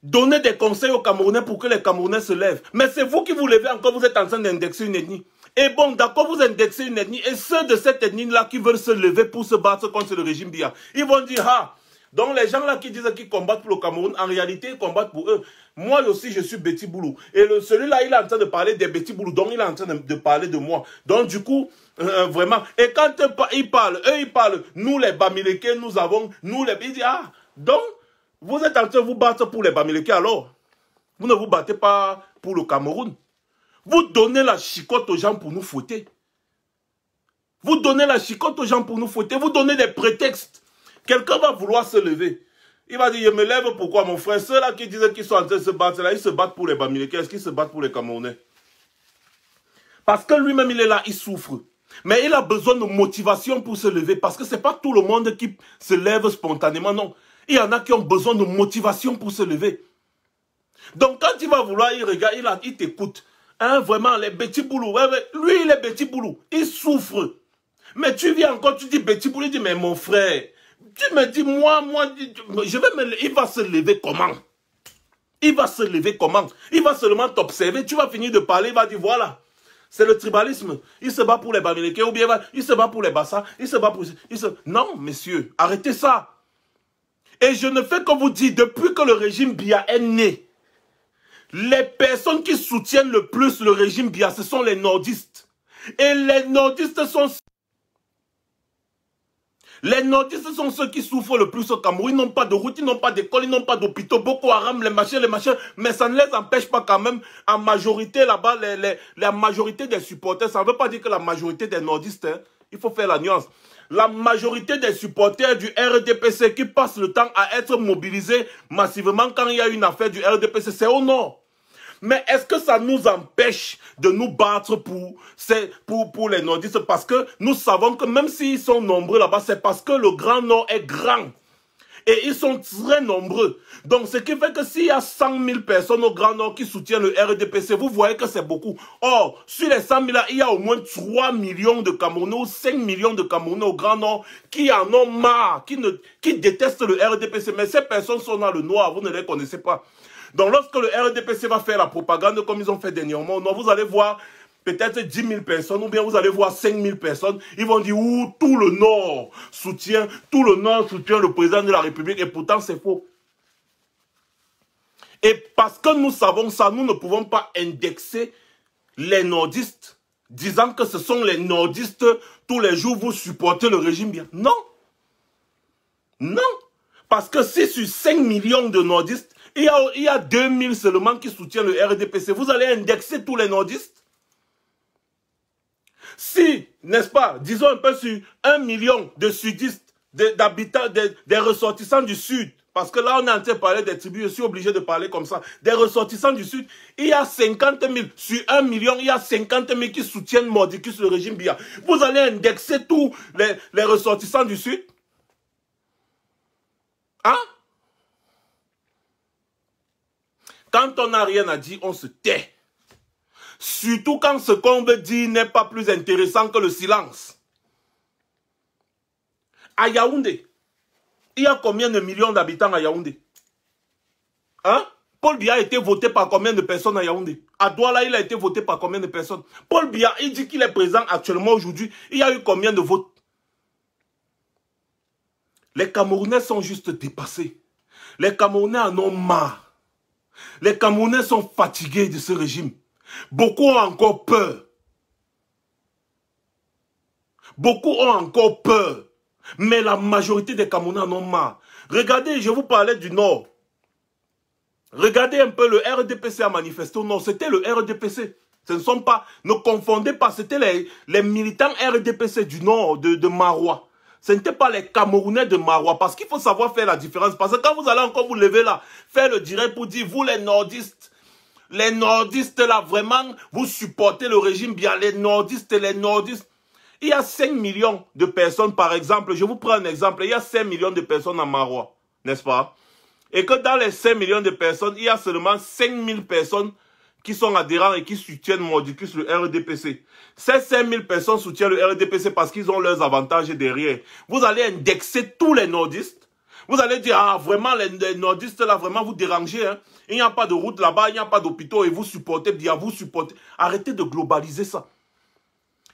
donner des conseils aux Camerounais pour que les Camerounais se lèvent. Mais c'est vous qui vous levez encore, vous êtes en train d'indexer une ethnie. Et bon, d'accord, vous indexez une ethnie, et ceux de cette ethnie-là qui veulent se lever pour se battre contre le régime Biya, ils vont dire, ah, donc les gens-là qui disent qu'ils combattent pour le Cameroun, en réalité, ils combattent pour eux. Moi aussi, je suis Betty Boulou. Et celui-là, il est en train de parler des Betty Boulou, donc il est en train de parler de moi. Donc du coup, vraiment, et quand ils parlent, eux, ils parlent, nous les Bamileke, nous avons, nous les... Ils disent, ah, donc, vous êtes en train de vous battre pour les Bamileke alors. Vous ne vous battez pas pour le Cameroun. Vous donnez la chicotte aux gens pour nous fouetter. Vous donnez la chicotte aux gens pour nous fouetter. Vous donnez des prétextes. Quelqu'un va vouloir se lever. Il va dire, je me lève pourquoi mon frère? Ceux-là qui disaient qu'ils sont en train de se battre, là, ils se battent pour les Bamileke. Est-ce qu'ils se battent pour les Camerounais? Parce que lui-même, il est là, il souffre. Mais il a besoin de motivation pour se lever. Parce que ce n'est pas tout le monde qui se lève spontanément, non. Il y en a qui ont besoin de motivation pour se lever. Donc quand il va vouloir, il regarde, il t'écoute. Hein, vraiment, les petits boulous. Lui, il est petit boulou. Il souffre. Mais tu viens encore, tu dis petit boulou. Il dit, mais mon frère, tu me dis, moi, je vais me... Il va se lever comment? Il va se lever comment? Il va seulement t'observer. Tu vas finir de parler, il va dire, voilà. C'est le tribalisme. Il se bat pour les Bamileke, ou bien il se bat pour les Bassa. Il se bat pour... Non, messieurs, arrêtez ça. Et je ne fais que vous dire, depuis que le régime Biya est né, les personnes qui soutiennent le plus le régime Biya, ce sont les nordistes. Et les nordistes sont ceux qui souffrent le plus au Cameroun. Ils n'ont pas de route, ils n'ont pas d'école, ils n'ont pas d'hôpitaux. Boko Haram, les machins. Mais ça ne les empêche pas quand même. En majorité là-bas, la majorité des supporters, ça ne veut pas dire que la majorité des nordistes, hein, il faut faire la nuance. La majorité des supporters du RDPC qui passent le temps à être mobilisés massivement quand il y a une affaire du RDPC, c'est au nord. Mais est-ce que ça nous empêche de nous battre pour les nordistes? Parce que nous savons que même s'ils sont nombreux là-bas, c'est parce que le Grand Nord est grand. Et ils sont très nombreux. Donc ce qui fait que s'il y a 100 000 personnes au Grand Nord qui soutiennent le RDPC, vous voyez que c'est beaucoup. Or, sur les 100 000 là, il y a au moins 3 millions de Camerounais ou 5 millions de Camerounais au Grand Nord qui en ont marre, qui détestent le RDPC. Mais ces personnes sont dans le noir, vous ne les connaissez pas. Donc lorsque le RDPC va faire la propagande comme ils ont fait dernièrement, vous allez voir peut-être 10 000 personnes ou bien vous allez voir 5 000 personnes. Ils vont dire, ouh, tout le Nord soutient le président de la République. Et pourtant c'est faux. Et parce que nous savons ça, nous ne pouvons pas indexer les nordistes disant que ce sont les nordistes, tous les jours vous supportez le régime bien. Non. Non. Parce que si sur 5 millions de nordistes, il y a 2000 seulement qui soutiennent le RDPC. Vous allez indexer tous les nordistes? Si, n'est-ce pas, disons un peu sur 1 million de sudistes, d'habitants, des ressortissants du sud, parce que là on est en train de parler des tribus, je suis obligé de parler comme ça, des ressortissants du sud, il y a 50 000, sur 1 million, il y a 50 000 qui soutiennent Mordicus, le régime Biya. Vous allez indexer tous les ressortissants du sud? Hein? Quand on n'a rien à dire, on se tait. Surtout quand ce qu'on veut dire n'est pas plus intéressant que le silence. À Yaoundé, il y a combien de millions d'habitants à Yaoundé? Hein? Paul Biya a été voté par combien de personnes à Yaoundé? À Douala, il a été voté par combien de personnes? Paul Biya, il dit qu'il est présent actuellement aujourd'hui. Il y a eu combien de votes? Les Camerounais sont juste dépassés. Les Camerounais en ont marre. Les Camerounais sont fatigués de ce régime. Beaucoup ont encore peur. Beaucoup ont encore peur. Mais la majorité des Camerounais en ont marre. Regardez, je vous parlais du Nord. Regardez un peu, le RDPC a manifesté au Nord. C'était le RDPC. Ce ne sont pas, ne confondez pas, c'était les militants RDPC du Nord de Marois. Ce n'était pas les Camerounais de Marois. Parce qu'il faut savoir faire la différence. Parce que quand vous allez encore vous lever là, faire le direct pour dire, vous les nordistes là, vraiment, vous supportez le régime bien. Les nordistes. Il y a 5 millions de personnes, par exemple. Je vous prends un exemple. Il y a 5 millions de personnes à Marois. N'est-ce pas? Et que dans les 5 millions de personnes, il y a seulement 5 000 personnes qui sont adhérents et qui soutiennent Mordicus, le RDPC. Ces 5 000 personnes soutiennent le RDPC parce qu'ils ont leurs avantages derrière. Vous allez indexer tous les nordistes. Vous allez dire, ah, vraiment, les nordistes, là, vraiment, vous dérangez. Hein. Il n'y a pas de route là-bas, il n'y a pas d'hôpitaux et vous supportez bien, vous supportez. Arrêtez de globaliser ça.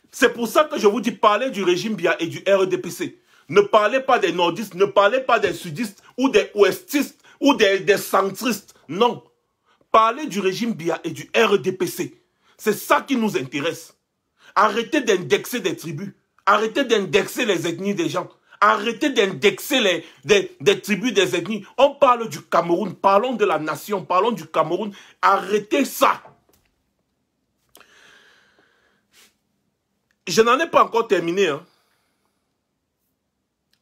C'est pour ça que je vous dis, parlez du régime Biya et du RDPC. Ne parlez pas des nordistes, ne parlez pas des sudistes ou des ouestistes ou des centristes. Non. Parlez du régime Biya et du RDPC. C'est ça qui nous intéresse. Arrêtez d'indexer des tribus. Arrêtez d'indexer les ethnies des gens. Arrêtez d'indexer des tribus, des ethnies. On parle du Cameroun. Parlons de la nation. Parlons du Cameroun. Arrêtez ça. Je n'en ai pas encore terminé. Hein.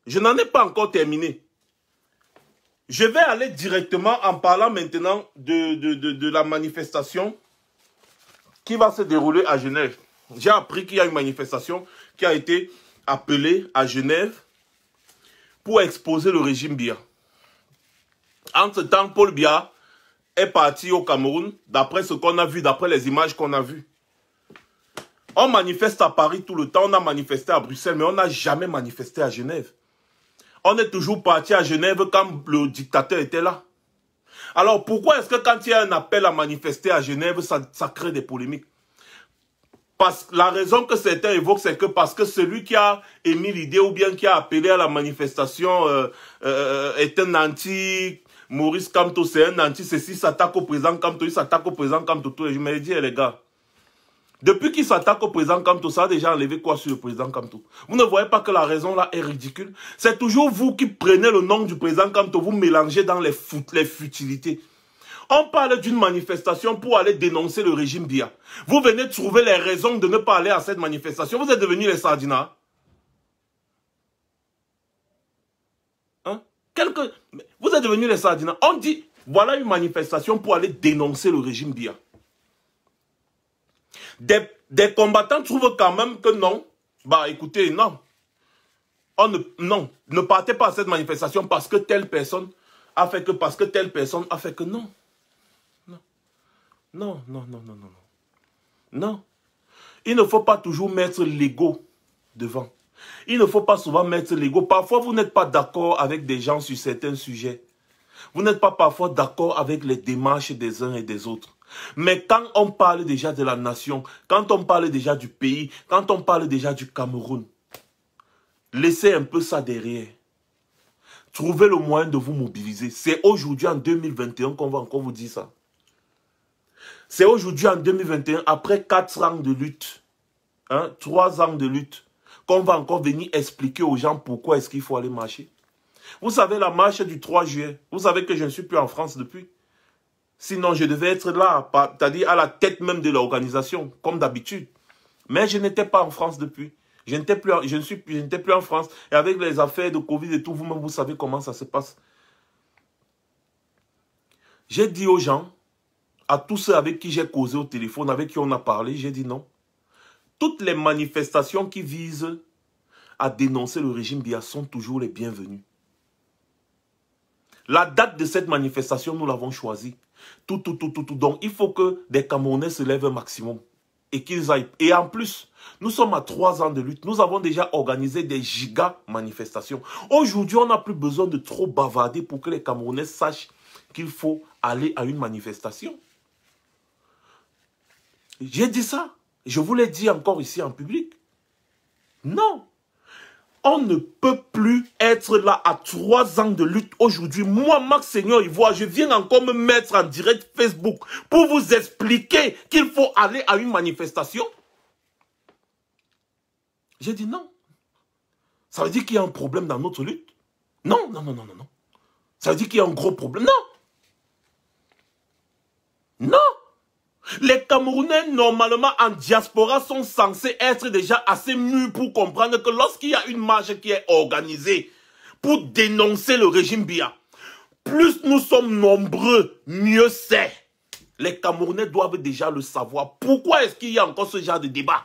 Je n'en ai pas encore terminé. Je vais aller directement en parlant maintenant de la manifestation qui va se dérouler à Genève. J'ai appris qu'il y a une manifestation qui a été appelée à Genève pour exposer le régime Biya. Entre-temps, Paul Biya est parti au Cameroun, d'après ce qu'on a vu, d'après les images qu'on a vues. On manifeste à Paris tout le temps, on a manifesté à Bruxelles, mais on n'a jamais manifesté à Genève. On est toujours parti à Genève quand le dictateur était là. Alors pourquoi est-ce que quand il y a un appel à manifester à Genève, ça crée des polémiques? La raison que certains évoquent, c'est que parce que celui qui a émis l'idée ou bien qui a appelé à la manifestation est un anti... Maurice Kamto, c'est un anti, ceci s'attaque au président Kamto, il s'attaque au président Kamto. Je me dis, les gars, depuis qu'il s'attaque au président Kamto, ça a déjà enlevé quoi sur le président Kamto? Vous ne voyez pas que la raison là est ridicule? C'est toujours vous qui prenez le nom du président Kamto, vous mélangez dans les futilités. On parle d'une manifestation pour aller dénoncer le régime Biya. Vous venez trouver les raisons de ne pas aller à cette manifestation. Vous êtes devenus les sardinats. Hein? Vous êtes devenus les sardinats. On dit, voilà une manifestation pour aller dénoncer le régime Biya. Des combattants trouvent quand même que non. Bah écoutez, non. Non, ne partez pas à cette manifestation parce que telle personne a fait que, parce que telle personne a fait que non. Non. Non. Il ne faut pas toujours mettre l'ego devant. Il ne faut pas souvent mettre l'ego. Parfois, vous n'êtes pas d'accord avec des gens sur certains sujets. Vous n'êtes pas parfois d'accord avec les démarches des uns et des autres. Mais quand on parle déjà de la nation, quand on parle déjà du pays, quand on parle déjà du Cameroun, laissez un peu ça derrière. Trouvez le moyen de vous mobiliser. C'est aujourd'hui en 2021 qu'on va encore vous dire ça. C'est aujourd'hui en 2021, après 4 ans de lutte, 3 ans de lutte, qu'on va encore venir expliquer aux gens pourquoi est-ce qu'il faut aller marcher. Vous savez, la marche du 3 juillet, vous savez que je ne suis plus en France depuis. Sinon, je devais être là, c'est-à-dire à la tête même de l'organisation, comme d'habitude. Mais je n'étais pas en France depuis. Je n'étais plus en France. Et avec les affaires de Covid et tout, vous-même, vous savez comment ça se passe. J'ai dit aux gens, à tous ceux avec qui j'ai causé au téléphone, avec qui on a parlé, j'ai dit non. Toutes les manifestations qui visent à dénoncer le régime Biya sont toujours les bienvenues. La date de cette manifestation, nous l'avons choisie. Tout. Donc, il faut que des Camerounais se lèvent un maximum. Et qu'ils aillent. Et en plus, nous sommes à 3 ans de lutte. Nous avons déjà organisé des giga manifestations. Aujourd'hui, on n'a plus besoin de trop bavarder pour que les Camerounais sachent qu'il faut aller à une manifestation. J'ai dit ça. Je vous l'ai dit encore ici en public. Non. On ne peut plus être là à 3 ans de lutte aujourd'hui. Moi, Max Seigneur Ivoire, je viens encore me mettre en direct Facebook pour vous expliquer qu'il faut aller à une manifestation. J'ai dit non. Ça veut dire qu'il y a un problème dans notre lutte? Non, non, non, non, non, non. Ça veut dire qu'il y a un gros problème? Non. Non. Les Camerounais, normalement, en diaspora, sont censés être déjà assez mûrs pour comprendre que lorsqu'il y a une marche qui est organisée pour dénoncer le régime Biya, plus nous sommes nombreux, mieux c'est. Les Camerounais doivent déjà le savoir. Pourquoi est-ce qu'il y a encore ce genre de débat?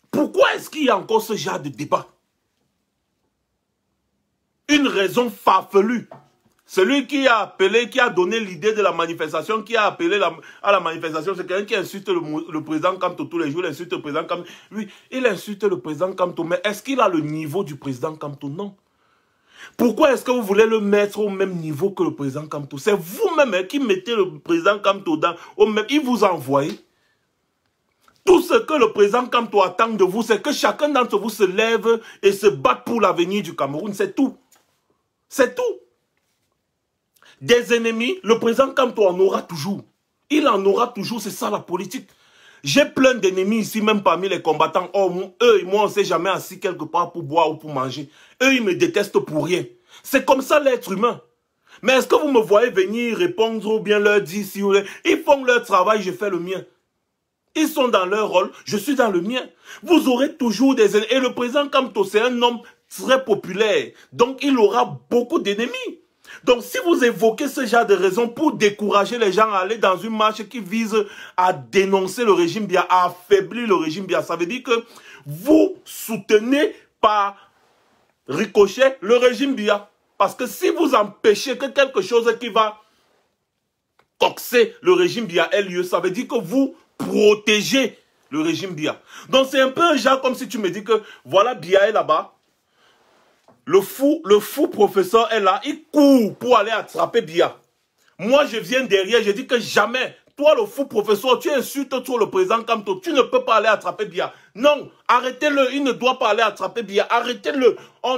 Pourquoi est-ce qu'il y a encore ce genre de débat? Une raison farfelue. Celui qui a appelé, qui a donné l'idée de la manifestation, qui a appelé à la manifestation, c'est quelqu'un qui insulte le président Kamto tous les jours, il insulte le président Kamto. Oui, il insulte le président Kamto, mais est-ce qu'il a le niveau du président Kamto? Non. Pourquoi est-ce que vous voulez le mettre au même niveau que le président Kamto? C'est vous-même qui mettez le président Kamto au même... Il vous a envoyé. Tout ce que le président Kamto attend de vous, c'est que chacun d'entre vous se lève et se batte pour l'avenir du Cameroun. C'est tout. C'est tout. Des ennemis, le président Kamto en aura toujours. Il en aura toujours, c'est ça la politique. J'ai plein d'ennemis ici, même parmi les combattants. Oh, eux et moi, on ne s'est jamais assis quelque part pour boire ou pour manger. Eux, ils me détestent pour rien. C'est comme ça l'être humain. Mais est-ce que vous me voyez venir répondre ou bien leur dire si vous voulez? Ils font leur travail, je fais le mien. Ils sont dans leur rôle, je suis dans le mien. Vous aurez toujours des ennemis. Et le président Kamto, c'est un homme très populaire. Donc, il aura beaucoup d'ennemis. Donc, si vous évoquez ce genre de raisons pour décourager les gens à aller dans une marche qui vise à dénoncer le régime Biya, à affaiblir le régime Biya, ça veut dire que vous soutenez par ricochet le régime Biya. Parce que si vous empêchez que quelque chose qui va coxer le régime Biya ait lieu, ça veut dire que vous protégez le régime Biya. Donc, c'est un peu un genre comme si tu me dis que voilà, Biya est là-bas. Le fou professeur est là, il court pour aller attraper Biya. Moi, je viens derrière, je dis que jamais, toi le fou professeur, tu insultes trop le président Kamto, tu ne peux pas aller attraper Biya. Non, arrêtez-le, il ne doit pas aller attraper Biya, arrêtez-le. On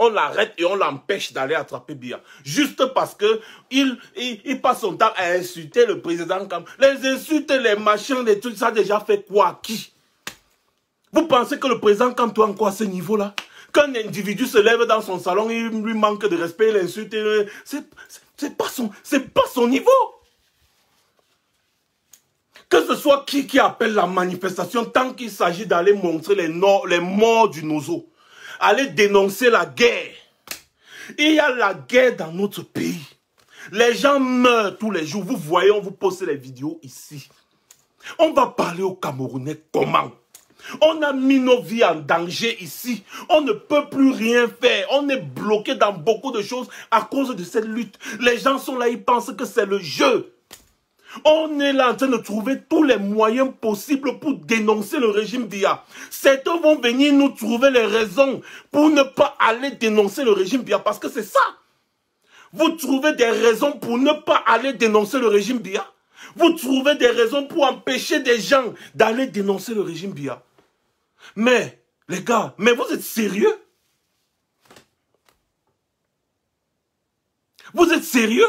l'arrête et on l'empêche d'aller attraper Biya. Juste parce que il passe son temps à insulter le président Kamto. Les insultes, les machins, les trucs, ça a déjà fait quoi à qui? Vous pensez que le président Kamto a encore à ce niveau-là? Qu'un individu se lève dans son salon, il lui manque de respect, il insulte, c'est pas son niveau. Que ce soit qui appelle la manifestation, tant qu'il s'agit d'aller montrer les morts du Nozo, aller dénoncer la guerre. Il y a la guerre dans notre pays. Les gens meurent tous les jours. Vous voyez, on vous poste les vidéos ici. On va parler aux Camerounais comment? On a mis nos vies en danger ici. On ne peut plus rien faire. On est bloqué dans beaucoup de choses à cause de cette lutte. Les gens sont là, ils pensent que c'est le jeu. On est là en train de trouver tous les moyens possibles pour dénoncer le régime Biya. Certains vont venir nous trouver les raisons pour ne pas aller dénoncer le régime Biya. Parce que c'est ça. Vous trouvez des raisons pour ne pas aller dénoncer le régime Biya. Vous trouvez des raisons pour empêcher des gens d'aller dénoncer le régime Biya. Mais, les gars, mais vous êtes sérieux? Vous êtes sérieux?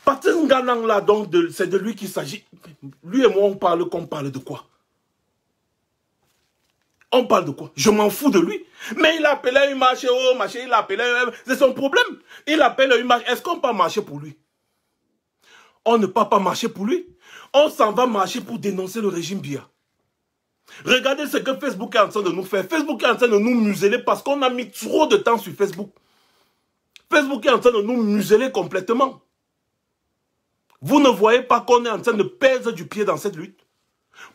Patrice Nganang là, donc, c'est de lui qu'il s'agit. Lui et moi, on parle de quoi? On parle de quoi? Je m'en fous de lui. Mais il appelait une marche, oh, machin, il appelait, c'est son problème. Il appelle une marche. Est-ce qu'on peut marcher pour lui? On ne peut pas marcher pour lui. On s'en va marcher pour dénoncer le régime Biya. Regardez ce que Facebook est en train de nous faire. Facebook est en train de nous museler parce qu'on a mis trop de temps sur Facebook. Facebook est en train de nous museler complètement. Vous ne voyez pas qu'on est en train de perdre du pied dans cette lutte?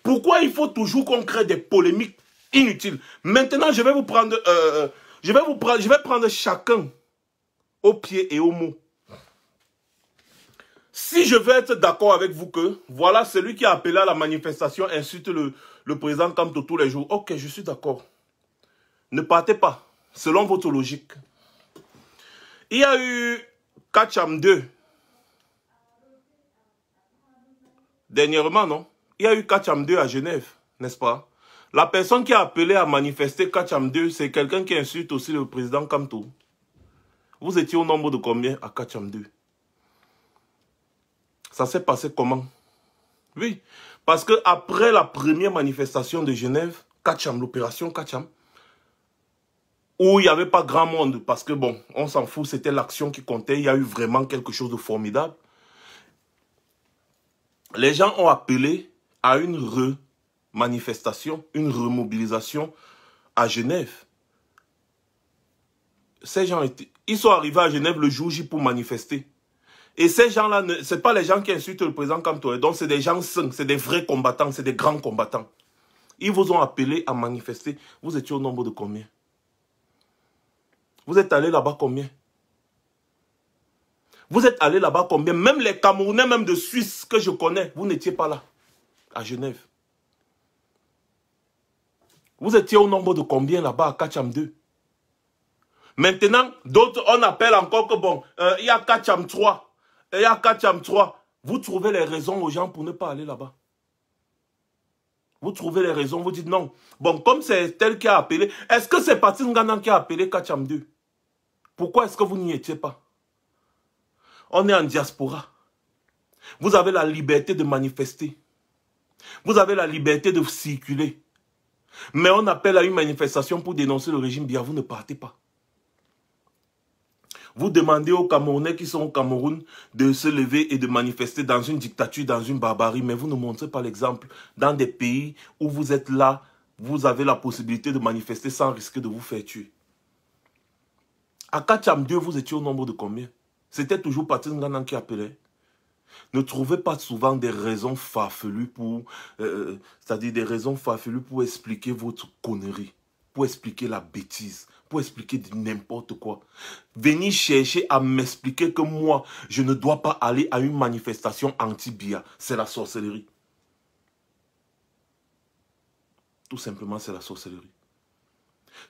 Pourquoi il faut toujours qu'on crée des polémiques inutiles? Maintenant, je vais vous prendre, je vais prendre chacun au pied et au mot. Si je veux être d'accord avec vous que, voilà, celui qui a appelé à la manifestation insulte le président Kamto tous les jours. Ok, je suis d'accord. Ne partez pas, selon votre logique. Il y a eu Kacham 2. Dernièrement, non? Il y a eu Kacham 2 à Genève, n'est-ce pas? La personne qui a appelé à manifester Kacham 2, c'est quelqu'un qui insulte aussi le président Kamto. Vous étiez au nombre de combien à Kacham 2? Ça s'est passé comment? Oui, parce que après la première manifestation de Genève, Kacham, l'opération Kacham, où il n'y avait pas grand monde, parce que bon, on s'en fout, c'était l'action qui comptait, il y a eu vraiment quelque chose de formidable. Les gens ont appelé à une manifestation, une remobilisation à Genève. Ces gens ils sont arrivés à Genève le jour J pour manifester. Et ces gens-là, ce n'est pas les gens qui insultent le président Kamto. Donc c'est des gens sains, c'est des vrais combattants, c'est des grands combattants. Ils vous ont appelé à manifester. Vous étiez au nombre de combien? Vous êtes allé là-bas combien? Vous êtes allé là-bas combien? Même les Camerounais, même de Suisse que je connais, vous n'étiez pas là, à Genève. Vous étiez au nombre de combien là-bas à Kacham 2? Maintenant, d'autres, on appelle encore que bon, il y a Kacham 3. Il y a Kacham 3. Vous trouvez les raisons aux gens pour ne pas aller là-bas. Vous trouvez les raisons, vous dites non. Bon, comme c'est tel qui a appelé, est-ce que c'est Patrice Ngana qui a appelé Kacham 2? Pourquoi est-ce que vous n'y étiez pas? On est en diaspora. Vous avez la liberté de manifester. Vous avez la liberté de circuler. Mais on appelle à une manifestation pour dénoncer le régime Biya, vous ne partez pas. Vous demandez aux Camerounais qui sont au Cameroun de se lever et de manifester dans une dictature, dans une barbarie, mais vous ne montrez pas l'exemple. Dans des pays où vous êtes là, vous avez la possibilité de manifester sans risquer de vous faire tuer. À Kacham 2, vous étiez au nombre de combien? C'était toujours Patrice Ngana qui appelait. Ne trouvez pas souvent des raisons farfelues pour... c'est-à-dire des raisons farfelues pour expliquer votre connerie, pour expliquer la bêtise, pour expliquer n'importe quoi. Venir chercher à m'expliquer que moi, je ne dois pas aller à une manifestation anti-Biya. C'est la sorcellerie. Tout simplement, c'est la sorcellerie.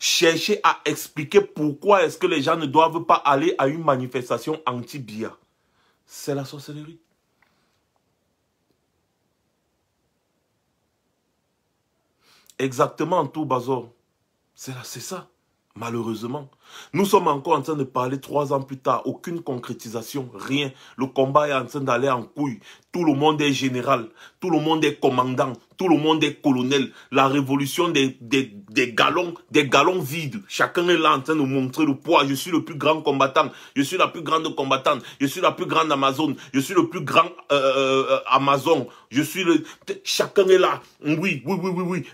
Chercher à expliquer pourquoi est-ce que les gens ne doivent pas aller à une manifestation anti-Biya. C'est la sorcellerie. Exactement en tout, Bazor. C'est ça. Malheureusement, nous sommes encore en train de parler 3 ans plus tard. Aucune concrétisation, rien. Le combat est en train d'aller en couille. Tout le monde est général. Tout le monde est commandant. Tout le monde est colonel. La révolution des galons vides. Chacun est là en train de montrer le poids. Je suis le plus grand combattant. Je suis la plus grande combattante. Je suis la plus grande Amazon. Je suis le plus grand Amazon. Je suis le... Chacun est là. Oui.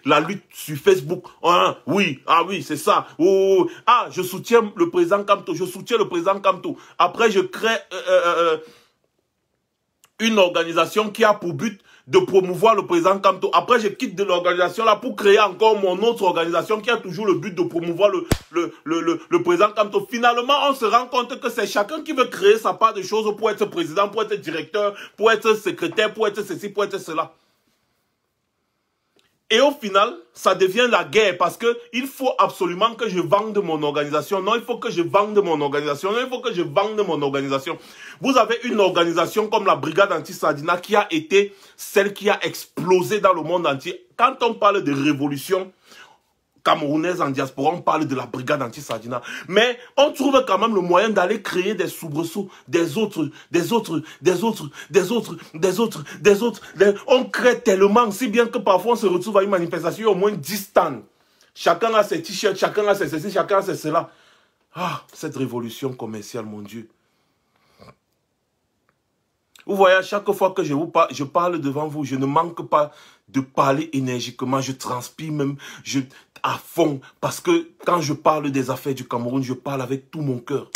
La lutte sur Facebook. Hein, oui, ah oui, c'est ça. Oh, ah, je soutiens le président Kamto. Je soutiens le président Kamto. Après, je crée une organisation qui a pour but de promouvoir le président Kamto. Après, je quitte de l'organisation là pour créer encore mon autre organisation qui a toujours le but de promouvoir le président Kamto. Finalement, on se rend compte que c'est chacun qui veut créer sa part de choses pour être président, pour être directeur, pour être secrétaire, pour être ceci, pour être cela. Et au final, ça devient la guerre parce que il faut absolument que je vende mon organisation. Non, il faut que je vende mon organisation. Non, il faut que je vende mon organisation. Vous avez une organisation comme la Brigade Anti-Sardina qui a été celle qui a explosé dans le monde entier. Quand on parle de révolution camerounaise en diaspora, on parle de la Brigade Anti-Sardina. Mais on trouve quand même le moyen d'aller créer des soubresauts, des autres. On crée tellement, si bien que parfois on se retrouve à une manifestation, au moins 10 stands. Chacun a ses t-shirts, chacun a ses ceci, chacun a ses cela. Ah, cette révolution commerciale, mon Dieu. Vous voyez, à chaque fois que je parle devant vous, je ne manque pas de parler énergiquement, je transpire même à fond. Parce que quand je parle des affaires du Cameroun, je parle avec tout mon cœur.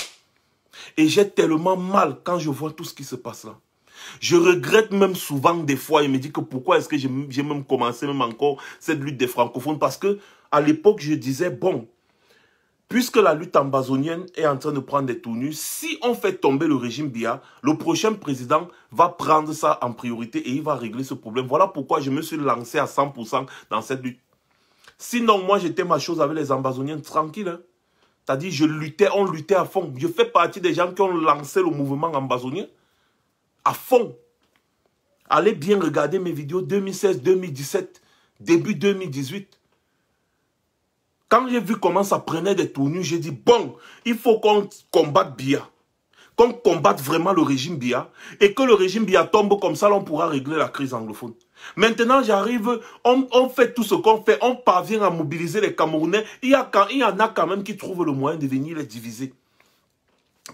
Et j'ai tellement mal quand je vois tout ce qui se passe là. Je regrette même souvent des fois et me dis que pourquoi est-ce que j'ai même commencé même encore cette lutte des francophones. Parce que à l'époque, je disais, bon, puisque la lutte ambazonienne est en train de prendre des tournures, si on fait tomber le régime Biya, le prochain président va prendre ça en priorité et il va régler ce problème. Voilà pourquoi je me suis lancé à 100% dans cette lutte. Sinon, moi, j'étais ma chose avec les ambazoniens tranquille. Hein. C'est-à-dire, on luttait à fond. Je fais partie des gens qui ont lancé le mouvement ambazonien à fond. Allez bien regarder mes vidéos 2016, 2017, début 2018. Quand j'ai vu comment ça prenait des tournures, j'ai dit, bon, il faut qu'on combatte Biya. Qu'on combatte vraiment le régime Biya. Et que le régime Biya tombe comme ça, là, on pourra régler la crise anglophone. Maintenant, j'arrive, on fait tout ce qu'on fait, on parvient à mobiliser les Camerounais. Il y en a quand même qui trouvent le moyen de venir les diviser.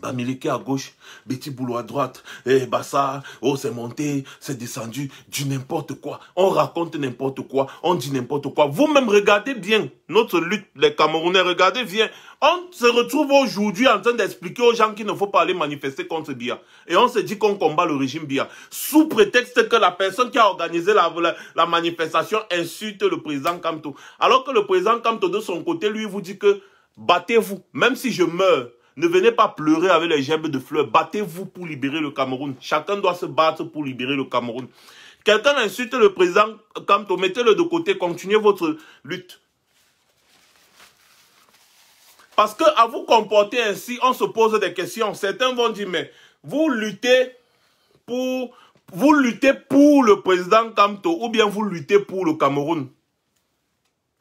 Bamileke à gauche, Betty Boulot à droite, Bassa, oh c'est monté, c'est descendu, du n'importe quoi. On raconte n'importe quoi, on dit n'importe quoi. Vous-même regardez bien notre lutte, les Camerounais, regardez bien. On se retrouve aujourd'hui en train d'expliquer aux gens qu'il ne faut pas aller manifester contre Biya. Et on se dit qu'on combat le régime Biya. Sous prétexte que la personne qui a organisé la manifestation insulte le président Kamto. Alors que le président Kamto de son côté, lui, vous dit que battez-vous, même si je meurs. Ne venez pas pleurer avec les gerbes de fleurs. Battez-vous pour libérer le Cameroun. Chacun doit se battre pour libérer le Cameroun. Quelqu'un insulte le président Kamto, mettez-le de côté, continuez votre lutte. Parce qu'à vous comporter ainsi, on se pose des questions. Certains vont dire, mais vous luttez pour le président Kamto ou bien vous luttez pour le Cameroun.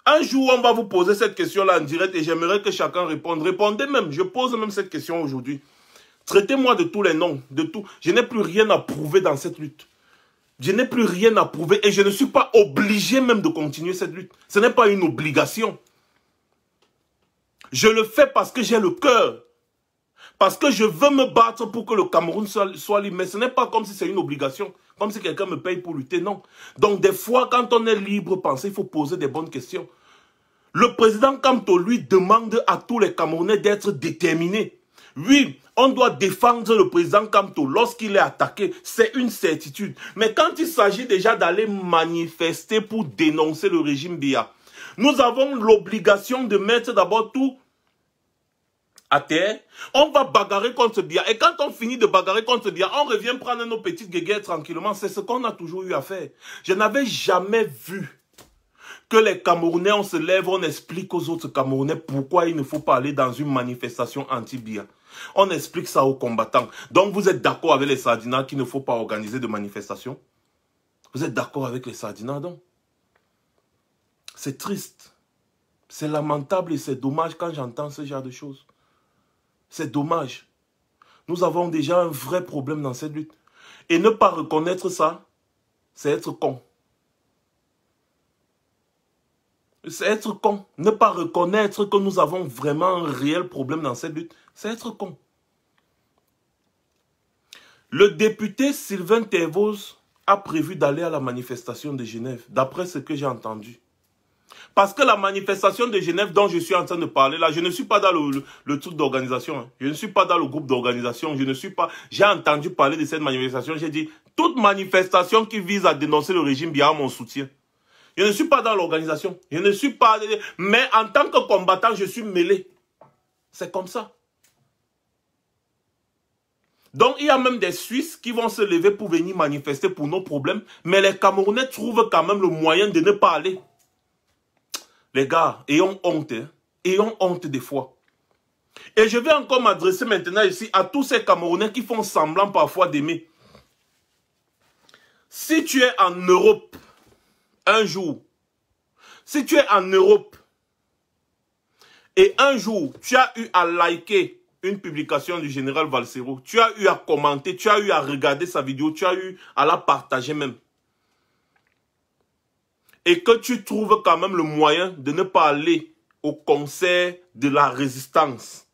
Un jour, on va vous poser cette question-là en direct et j'aimerais que chacun réponde. Répondez même, je pose même cette question aujourd'hui. Traitez-moi de tous les noms, de tout. Je n'ai plus rien à prouver dans cette lutte. Je n'ai plus rien à prouver et je ne suis pas obligé même de continuer cette lutte. Ce n'est pas une obligation. Je le fais parce que j'ai le cœur. Parce que je veux me battre pour que le Cameroun soit libre. Mais ce n'est pas comme si c'est une obligation. Comme si quelqu'un me paye pour lutter, non. Donc des fois, quand on est libre pensé, il faut poser des bonnes questions. Le président Kamto, lui, demande à tous les Camerounais d'être déterminés. Oui, on doit défendre le président Kamto lorsqu'il est attaqué. C'est une certitude. Mais quand il s'agit déjà d'aller manifester pour dénoncer le régime Biya, nous avons l'obligation de mettre d'abord tout à terre. On va bagarrer contre Biya. Et quand on finit de bagarrer contre Biya, on revient prendre nos petites guéguerres tranquillement. C'est ce qu'on a toujours eu à faire. Je n'avais jamais vu que les Camerounais, on se lève, on explique aux autres Camerounais pourquoi il ne faut pas aller dans une manifestation anti-Biya. On explique ça aux combattants. Donc vous êtes d'accord avec les Sardinats qu'il ne faut pas organiser de manifestation? Vous êtes d'accord avec les Sardinats donc? C'est triste. C'est lamentable et c'est dommage quand j'entends ce genre de choses. C'est dommage. Nous avons déjà un vrai problème dans cette lutte. Et ne pas reconnaître ça, c'est être con. C'est être con. Ne pas reconnaître que nous avons vraiment un réel problème dans cette lutte, c'est être con. Le député Sylvain Tervoz a prévu d'aller à la manifestation de Genève, d'après ce que j'ai entendu. Parce que la manifestation de Genève dont je suis en train de parler là, je ne suis pas dans le truc d'organisation. Hein. Je ne suis pas dans le groupe d'organisation. Je ne suis pas... J'ai entendu parler de cette manifestation. J'ai dit, toute manifestation qui vise à dénoncer le régime Biya a mon soutien. Je ne suis pas dans l'organisation. Je ne suis pas... Mais en tant que combattant, je suis mêlé. C'est comme ça. Donc, il y a même des Suisses qui vont se lever pour venir manifester pour nos problèmes. Mais les Camerounais trouvent quand même le moyen de ne pas aller. Les gars, ayons honte. Hein? Ayons honte des fois. Et je vais encore m'adresser maintenant ici à tous ces Camerounais qui font semblant parfois d'aimer. Si tu es en Europe, un jour, si tu es en Europe, et un jour, tu as eu à liker une publication du général Valsero, tu as eu à commenter, tu as eu à regarder sa vidéo, tu as eu à la partager même. Et que tu trouves quand même le moyen de ne pas aller au concert de la résistance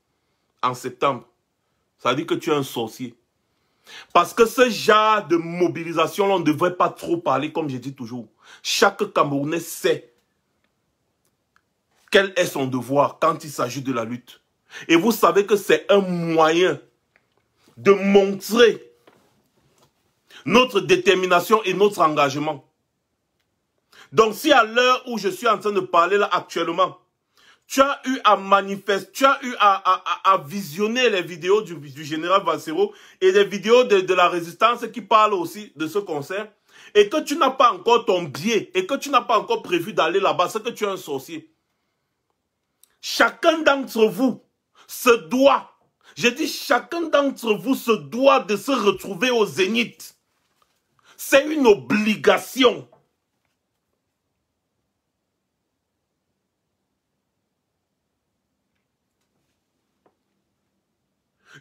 en septembre. Ça veut dire que tu es un sorcier. Parce que ce genre de mobilisation, on ne devrait pas trop parler, comme je dis toujours. Chaque Camerounais sait quel est son devoir quand il s'agit de la lutte. Et vous savez que c'est un moyen de montrer notre détermination et notre engagement. Donc si à l'heure où je suis en train de parler là actuellement, Tu as eu à manifester, tu as eu à visionner les vidéos du général Vassero et les vidéos de la résistance qui parlent aussi de ce concert. Et que tu n'as pas encore ton billet et que tu n'as pas encore prévu d'aller là-bas, c'est que tu es un sorcier. Chacun d'entre vous se doit, je dis chacun d'entre vous se doit de se retrouver au Zénith. C'est une obligation.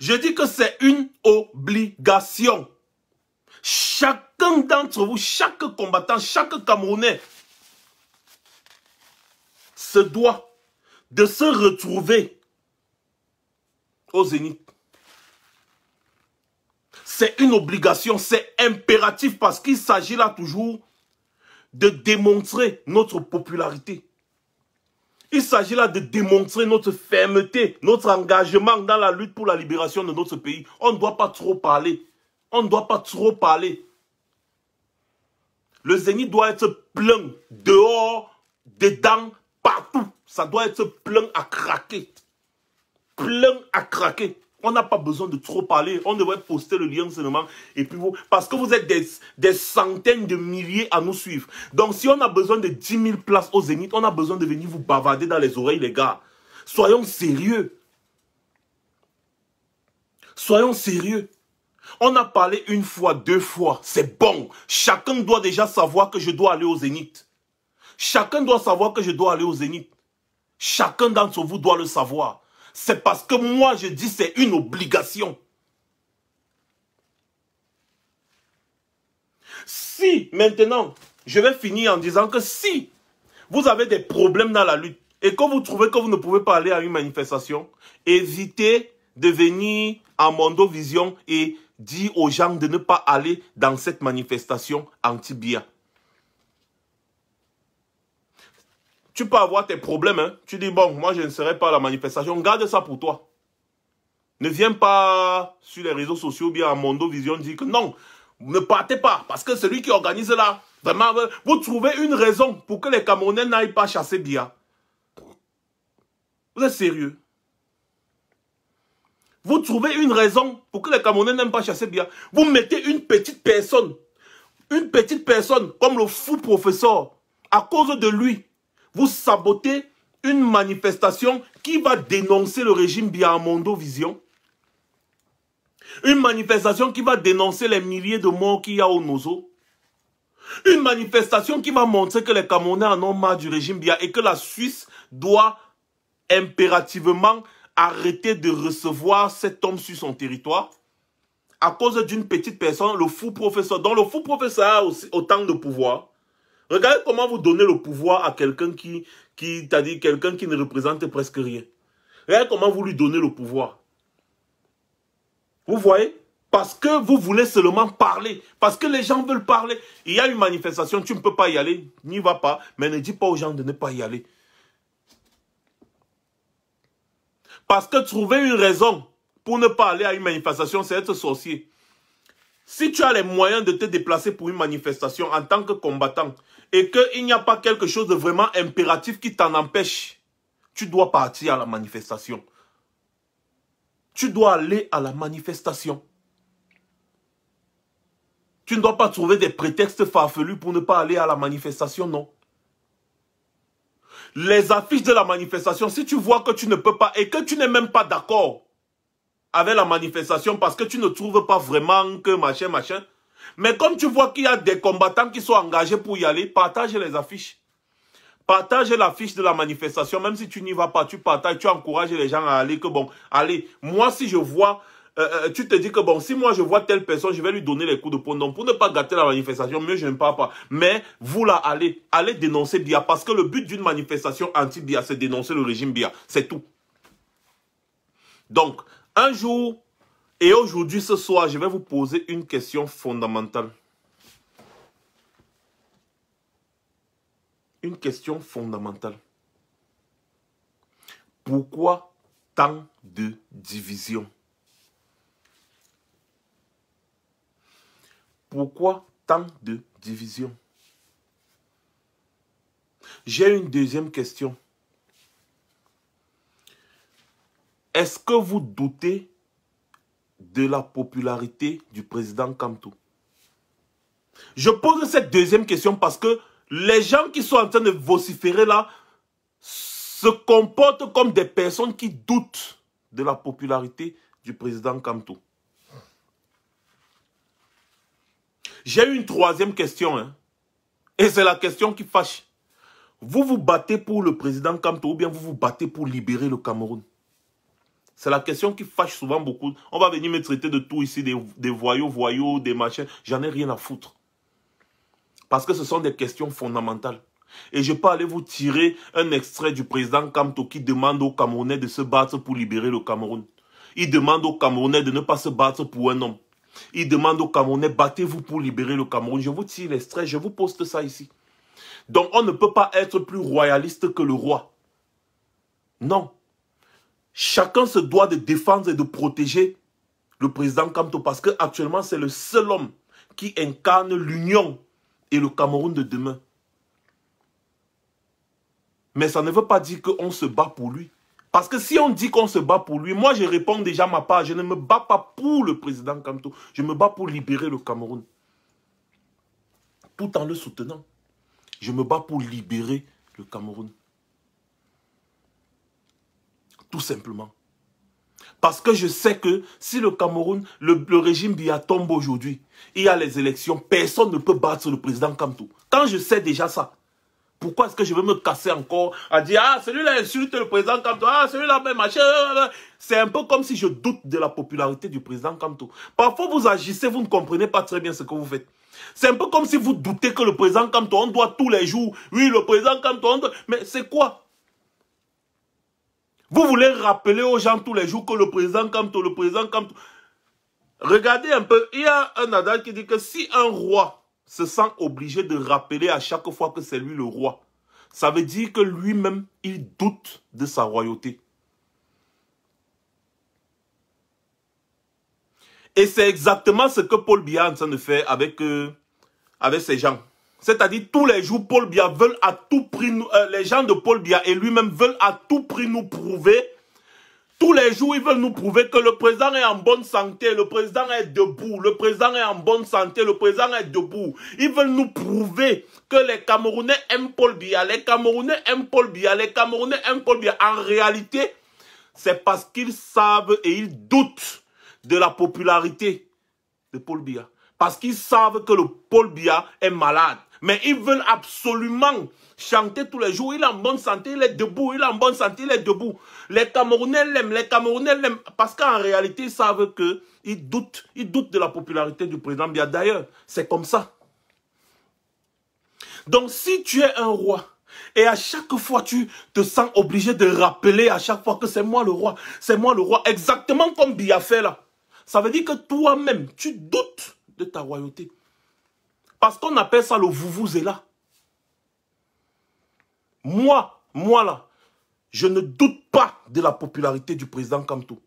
Je dis que c'est une obligation. Chacun d'entre vous, chaque combattant, chaque Camerounais se doit de se retrouver au Zénith. C'est une obligation, c'est impératif parce qu'il s'agit là toujours de démontrer notre popularité. Il s'agit là de démontrer notre fermeté, notre engagement dans la lutte pour la libération de notre pays. On ne doit pas trop parler. On ne doit pas trop parler. Le Zénith doit être plein, dehors, dedans, partout. Ça doit être plein à craquer. Plein à craquer. On n'a pas besoin de trop parler. On devrait poster le lien seulement. Et puis vous, parce que vous êtes des centaines de milliers à nous suivre. Donc si on a besoin de 10 000 places au Zénith, on a besoin de venir vous bavarder dans les oreilles, les gars. Soyons sérieux. Soyons sérieux. On a parlé une fois, deux fois. C'est bon. Chacun doit déjà savoir que je dois aller au Zénith. Chacun doit savoir que je dois aller au Zénith. Chacun d'entre vous doit le savoir. C'est parce que moi, je dis c'est une obligation. Si, maintenant, je vais finir en disant que si vous avez des problèmes dans la lutte et que vous trouvez que vous ne pouvez pas aller à une manifestation, évitez de venir à Mondo Vision et dire aux gens de ne pas aller dans cette manifestation anti-BIA. Tu peux avoir tes problèmes, hein. Tu dis, bon, moi je ne serai pas à la manifestation. Garde ça pour toi. Ne viens pas sur les réseaux sociaux, bien à Mondo Vision, dire que non, ne partez pas. Parce que celui qui organise là, vraiment, vous trouvez une raison pour que les Camerounais n'aillent pas chasser BIA. Vous êtes sérieux? Vous trouvez une raison pour que les Camerounais n'aiment pas chasser BIA. Vous mettez une petite personne comme le fou professeur, à cause de lui. Vous sabotez une manifestation qui va dénoncer le régime BIA à Mondo Vision. Une manifestation qui va dénoncer les milliers de morts qu'il y a au Nozo. Une manifestation qui va montrer que les Camerounais en ont marre du régime BIA et que la Suisse doit impérativement arrêter de recevoir cet homme sur son territoire. À cause d'une petite personne, le fou professeur. Donc le fou professeur a aussi autant de pouvoir. Regardez comment vous donnez le pouvoir à quelqu'un c'est-à-dire quelqu'un qui ne représente presque rien. Regardez comment vous lui donnez le pouvoir. Vous voyez? Parce que vous voulez seulement parler. Parce que les gens veulent parler. Il y a une manifestation, tu ne peux pas y aller. N'y va pas. Mais ne dis pas aux gens de ne pas y aller. Parce que trouver une raison pour ne pas aller à une manifestation, c'est être sorcier. Si tu as les moyens de te déplacer pour une manifestation en tant que combattant et qu'il n'y a pas quelque chose de vraiment impératif qui t'en empêche, tu dois partir à la manifestation. Tu dois aller à la manifestation. Tu ne dois pas trouver des prétextes farfelus pour ne pas aller à la manifestation, non. Les affiches de la manifestation, si tu vois que tu ne peux pas et que tu n'es même pas d'accord avec la manifestation parce que tu ne trouves pas vraiment que machin. Mais comme tu vois qu'il y a des combattants qui sont engagés pour y aller, partage les affiches. Partage l'affiche de la manifestation, même si tu n'y vas pas, tu partages, tu encourages les gens à aller, que bon, allez, moi si je vois, tu te dis que bon, si moi je vois telle personne, je vais lui donner les coups de poing. Donc pour ne pas gâter la manifestation, mieux je ne parle pas. Mais vous là, allez dénoncer BIA, parce que le but d'une manifestation anti-BIA, c'est dénoncer le régime BIA, c'est tout. Donc, un jour et aujourd'hui, ce soir, je vais vous poser une question fondamentale. Une question fondamentale. Pourquoi tant de divisions? Pourquoi tant de divisions? J'ai une deuxième question. est-ce que vous doutez de la popularité du président Kamto? Je pose cette deuxième question parce que les gens qui sont en train de vociférer là se comportent comme des personnes qui doutent de la popularité du président Kamto. J'ai une troisième question, hein, et c'est la question qui fâche. Vous vous battez pour le président Kamto ou bien vous vous battez pour libérer le Cameroun? C'est la question qui fâche souvent beaucoup. On va venir me traiter de tout ici, des voyous, des machins. J'en ai rien à foutre. Parce que ce sont des questions fondamentales. Et je peux aller vous tirer un extrait du président Kamto qui demande aux Camerounais de se battre pour libérer le Cameroun. Il demande aux Camerounais de ne pas se battre pour un homme. Il demande aux Camerounais, battez-vous pour libérer le Cameroun. Je vous tire l'extrait, je vous poste ça ici. Donc on ne peut pas être plus royaliste que le roi. Non. Chacun se doit de défendre et de protéger le président Kamto parce qu'actuellement c'est le seul homme qui incarne l'union et le Cameroun de demain. Mais ça ne veut pas dire qu'on se bat pour lui. Parce que si on dit qu'on se bat pour lui, moi je réponds déjà ma part. Je ne me bats pas pour le président Kamto. Je me bats pour libérer le Cameroun. Tout en le soutenant. Je me bats pour libérer le Cameroun. Tout simplement. Parce que je sais que si le Cameroun, le régime Biya tombe aujourd'hui, il y a les élections, personne ne peut battre le président Kamto. Quand je sais déjà ça, pourquoi est-ce que je vais me casser encore à dire « Ah, celui-là insulte le président Kamto, ah, celui-là, ben, machin... » C'est un peu comme si je doute de la popularité du président Kamto. Parfois, vous agissez, vous ne comprenez pas très bien ce que vous faites. C'est un peu comme si vous doutez que le président Kamto, on doit tous les jours... Oui, le président Kamto, on doit... Mais c'est quoi? Vous voulez rappeler aux gens tous les jours que le président Kamto, le président Kamto... Regardez un peu, il y a un adage qui dit que si un roi se sent obligé de rappeler à chaque fois que c'est lui le roi, ça veut dire que lui-même, il doute de sa royauté. Et c'est exactement ce que Paul Biya est en train de faire avec ces gens. C'est-à-dire, tous les jours, Paul Biya veulent à tout prix, les gens de Paul Biya et lui-même veulent à tout prix nous prouver. Tous les jours, ils veulent nous prouver que le président est en bonne santé, le président est debout, le président est en bonne santé, le président est debout. Ils veulent nous prouver que les Camerounais aiment Paul Biya, les Camerounais aiment Paul Biya, les Camerounais aiment Paul Biya. En réalité, c'est parce qu'ils savent et ils doutent de la popularité de Paul Biya. Parce qu'ils savent que le Paul Biya est malade. Mais ils veulent absolument chanter tous les jours. Il est en bonne santé, il est debout. Il est en bonne santé, il est debout. Les Camerounais l'aiment, les Camerounais l'aiment. Parce qu'en réalité, ils savent qu'ils doutent de la popularité du président Biya. D'ailleurs, c'est comme ça. Donc, si tu es un roi, et à chaque fois, tu te sens obligé de rappeler à chaque fois que c'est moi le roi, exactement comme Biya fait là. Ça veut dire que toi-même, tu doutes de ta royauté. Parce qu'on appelle ça le vuvuzela. Moi là, je ne doute pas de la popularité du président Kamto.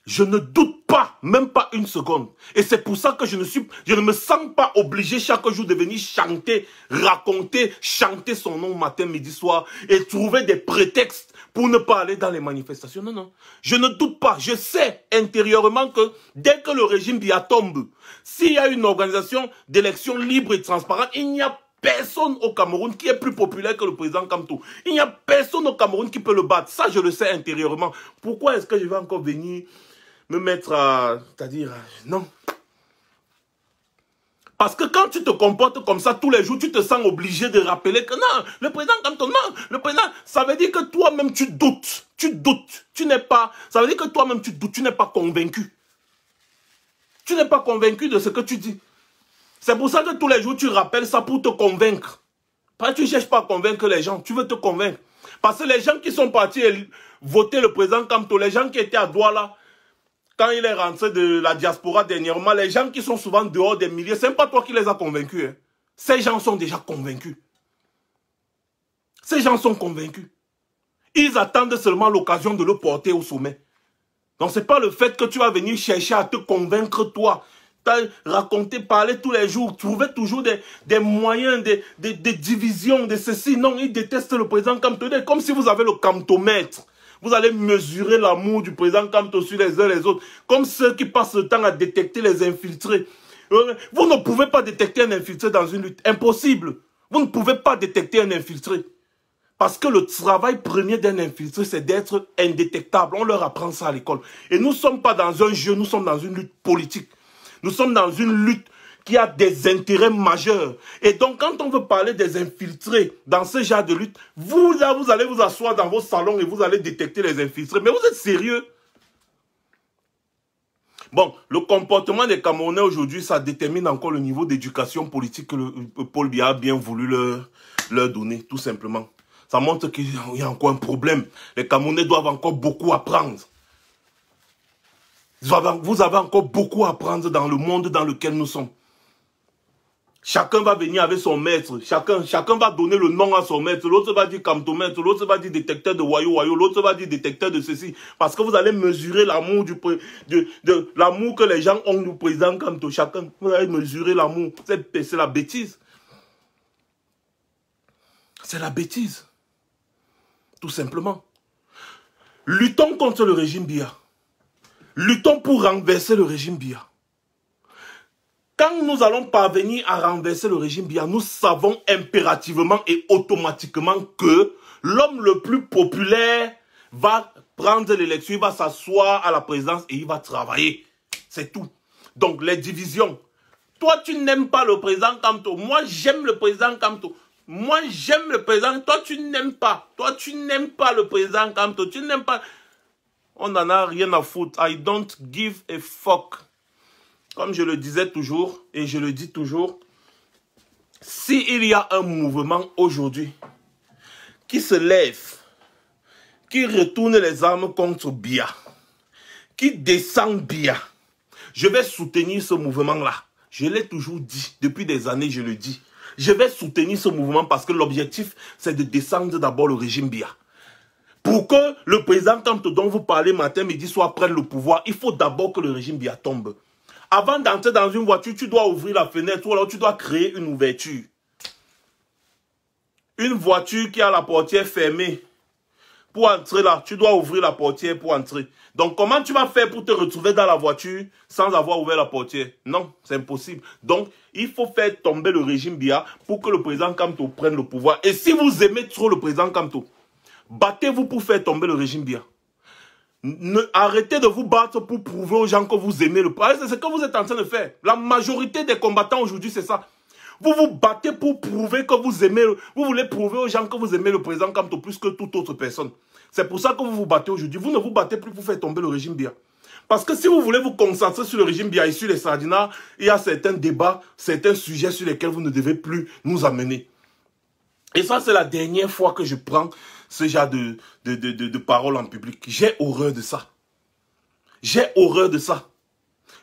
Je ne doute pas, même pas une seconde. Et c'est pour ça que je ne me sens pas obligé chaque jour de venir chanter, raconter, chanter son nom matin, midi, soir et trouver des prétextes pour ne pas aller dans les manifestations. Non, non. Je ne doute pas. Je sais intérieurement que dès que le régime Biya tombe, s'il y a une organisation d'élections libre et transparente, il n'y a personne au Cameroun qui est plus populaire que le président Kamto. Il n'y a personne au Cameroun qui peut le battre. Ça, je le sais intérieurement. Pourquoi est-ce que je vais encore venir me mettre à... C'est-à-dire... Non. Parce que quand tu te comportes comme ça tous les jours, tu te sens obligé de rappeler que non, le président Kamto, non, le président... Ça veut dire que toi-même, tu doutes. Tu doutes. Tu n'es pas... Ça veut dire que toi-même, tu doutes. Tu n'es pas convaincu. Tu n'es pas convaincu de ce que tu dis. C'est pour ça que tous les jours, tu rappelles ça pour te convaincre. Parce que tu ne cherches pas à convaincre les gens, tu veux te convaincre. Parce que les gens qui sont partis voter le président Kamto, les gens qui étaient à Douala, quand il est rentré de la diaspora dernièrement, les gens qui sont souvent dehors des milliers, ce n'est pas toi qui les as convaincus. Hein. Ces gens sont déjà convaincus. Ces gens sont convaincus. Ils attendent seulement l'occasion de le porter au sommet. Donc ce n'est pas le fait que tu vas venir chercher à te convaincre toi. Raconter, parler tous les jours, trouver toujours des moyens, des divisions, de ceci. Non, ils détestent le président Kamto. Comme si vous avez le kamtomètre. Vous allez mesurer l'amour du président Kamto sur les uns les autres. Comme ceux qui passent le temps à détecter les infiltrés. Vous ne pouvez pas détecter un infiltré dans une lutte. Impossible. Vous ne pouvez pas détecter un infiltré. Parce que le travail premier d'un infiltré, c'est d'être indétectable. On leur apprend ça à l'école. Et nous ne sommes pas dans un jeu, nous sommes dans une lutte politique. Nous sommes dans une lutte qui a des intérêts majeurs. Et donc, quand on veut parler des infiltrés dans ce genre de lutte, vous allez vous asseoir dans vos salons et vous allez détecter les infiltrés. Mais vous êtes sérieux? Bon, le comportement des Camerounais aujourd'hui, ça détermine encore le niveau d'éducation politique que Paul Biya a bien voulu leur donner, tout simplement. Ça montre qu'il y a encore un problème. Les Camerounais doivent encore beaucoup apprendre. Vous avez encore beaucoup à apprendre dans le monde dans lequel nous sommes. Chacun va venir avec son maître. Chacun va donner le nom à son maître. L'autre va dire Kamtomètre. L'autre va dire détecteur de Wayo. L'autre va dire détecteur de ceci. Parce que vous allez mesurer l'amour l'amour que les gens ont du président Kamto. Chacun, vous allez mesurer l'amour. C'est la bêtise. C'est la bêtise. Tout simplement. Luttons contre le régime Biya. Luttons pour renverser le régime Biya. Quand nous allons parvenir à renverser le régime Biya, nous savons impérativement et automatiquement que l'homme le plus populaire va prendre l'élection, il va s'asseoir à la présidence et il va travailler. C'est tout. Donc les divisions. Toi, tu n'aimes pas le président Kamto. Moi, j'aime le président Kamto. Moi, j'aime le président. Toi, tu n'aimes pas. Toi, tu n'aimes pas le président Kamto. Tu n'aimes pas. On n'en a rien à foutre. I don't give a fuck. Comme je le disais toujours, et je le dis toujours, s'il y a un mouvement aujourd'hui qui se lève, qui retourne les armes contre Biya, qui descend Biya, je vais soutenir ce mouvement-là. Je l'ai toujours dit, depuis des années je le dis. Je vais soutenir ce mouvement parce que l'objectif, c'est de descendre d'abord le régime Biya. Pour que le président Kamto dont vous parlez matin, midi, soir prenne le pouvoir, il faut d'abord que le régime Biya tombe. Avant d'entrer dans une voiture, tu dois ouvrir la fenêtre ou alors tu dois créer une ouverture. Une voiture qui a la portière fermée. Pour entrer là, tu dois ouvrir la portière pour entrer. Donc, comment tu vas faire pour te retrouver dans la voiture sans avoir ouvert la portière? Non, c'est impossible. Donc, il faut faire tomber le régime Biya pour que le président Kamto prenne le pouvoir. Et si vous aimez trop le président Kamto, battez-vous pour faire tomber le régime Biya. Arrêtez de vous battre pour prouver aux gens que vous aimez le président. C'est ce que vous êtes en train de faire. La majorité des combattants aujourd'hui, c'est ça. Vous vous battez pour prouver que vous aimez, vous voulez prouver aux gens que vous aimez le président Kamto plus que toute autre personne. C'est pour ça que vous vous battez aujourd'hui. Vous ne vous battez plus pour faire tomber le régime Biya. Parce que si vous voulez vous concentrer sur le régime Biya et sur les Sardinats, il y a certains débats, certains sujets sur lesquels vous ne devez plus nous amener. Et ça, c'est la dernière fois que je prends ce genre de paroles en public. J'ai horreur de ça. J'ai horreur de ça.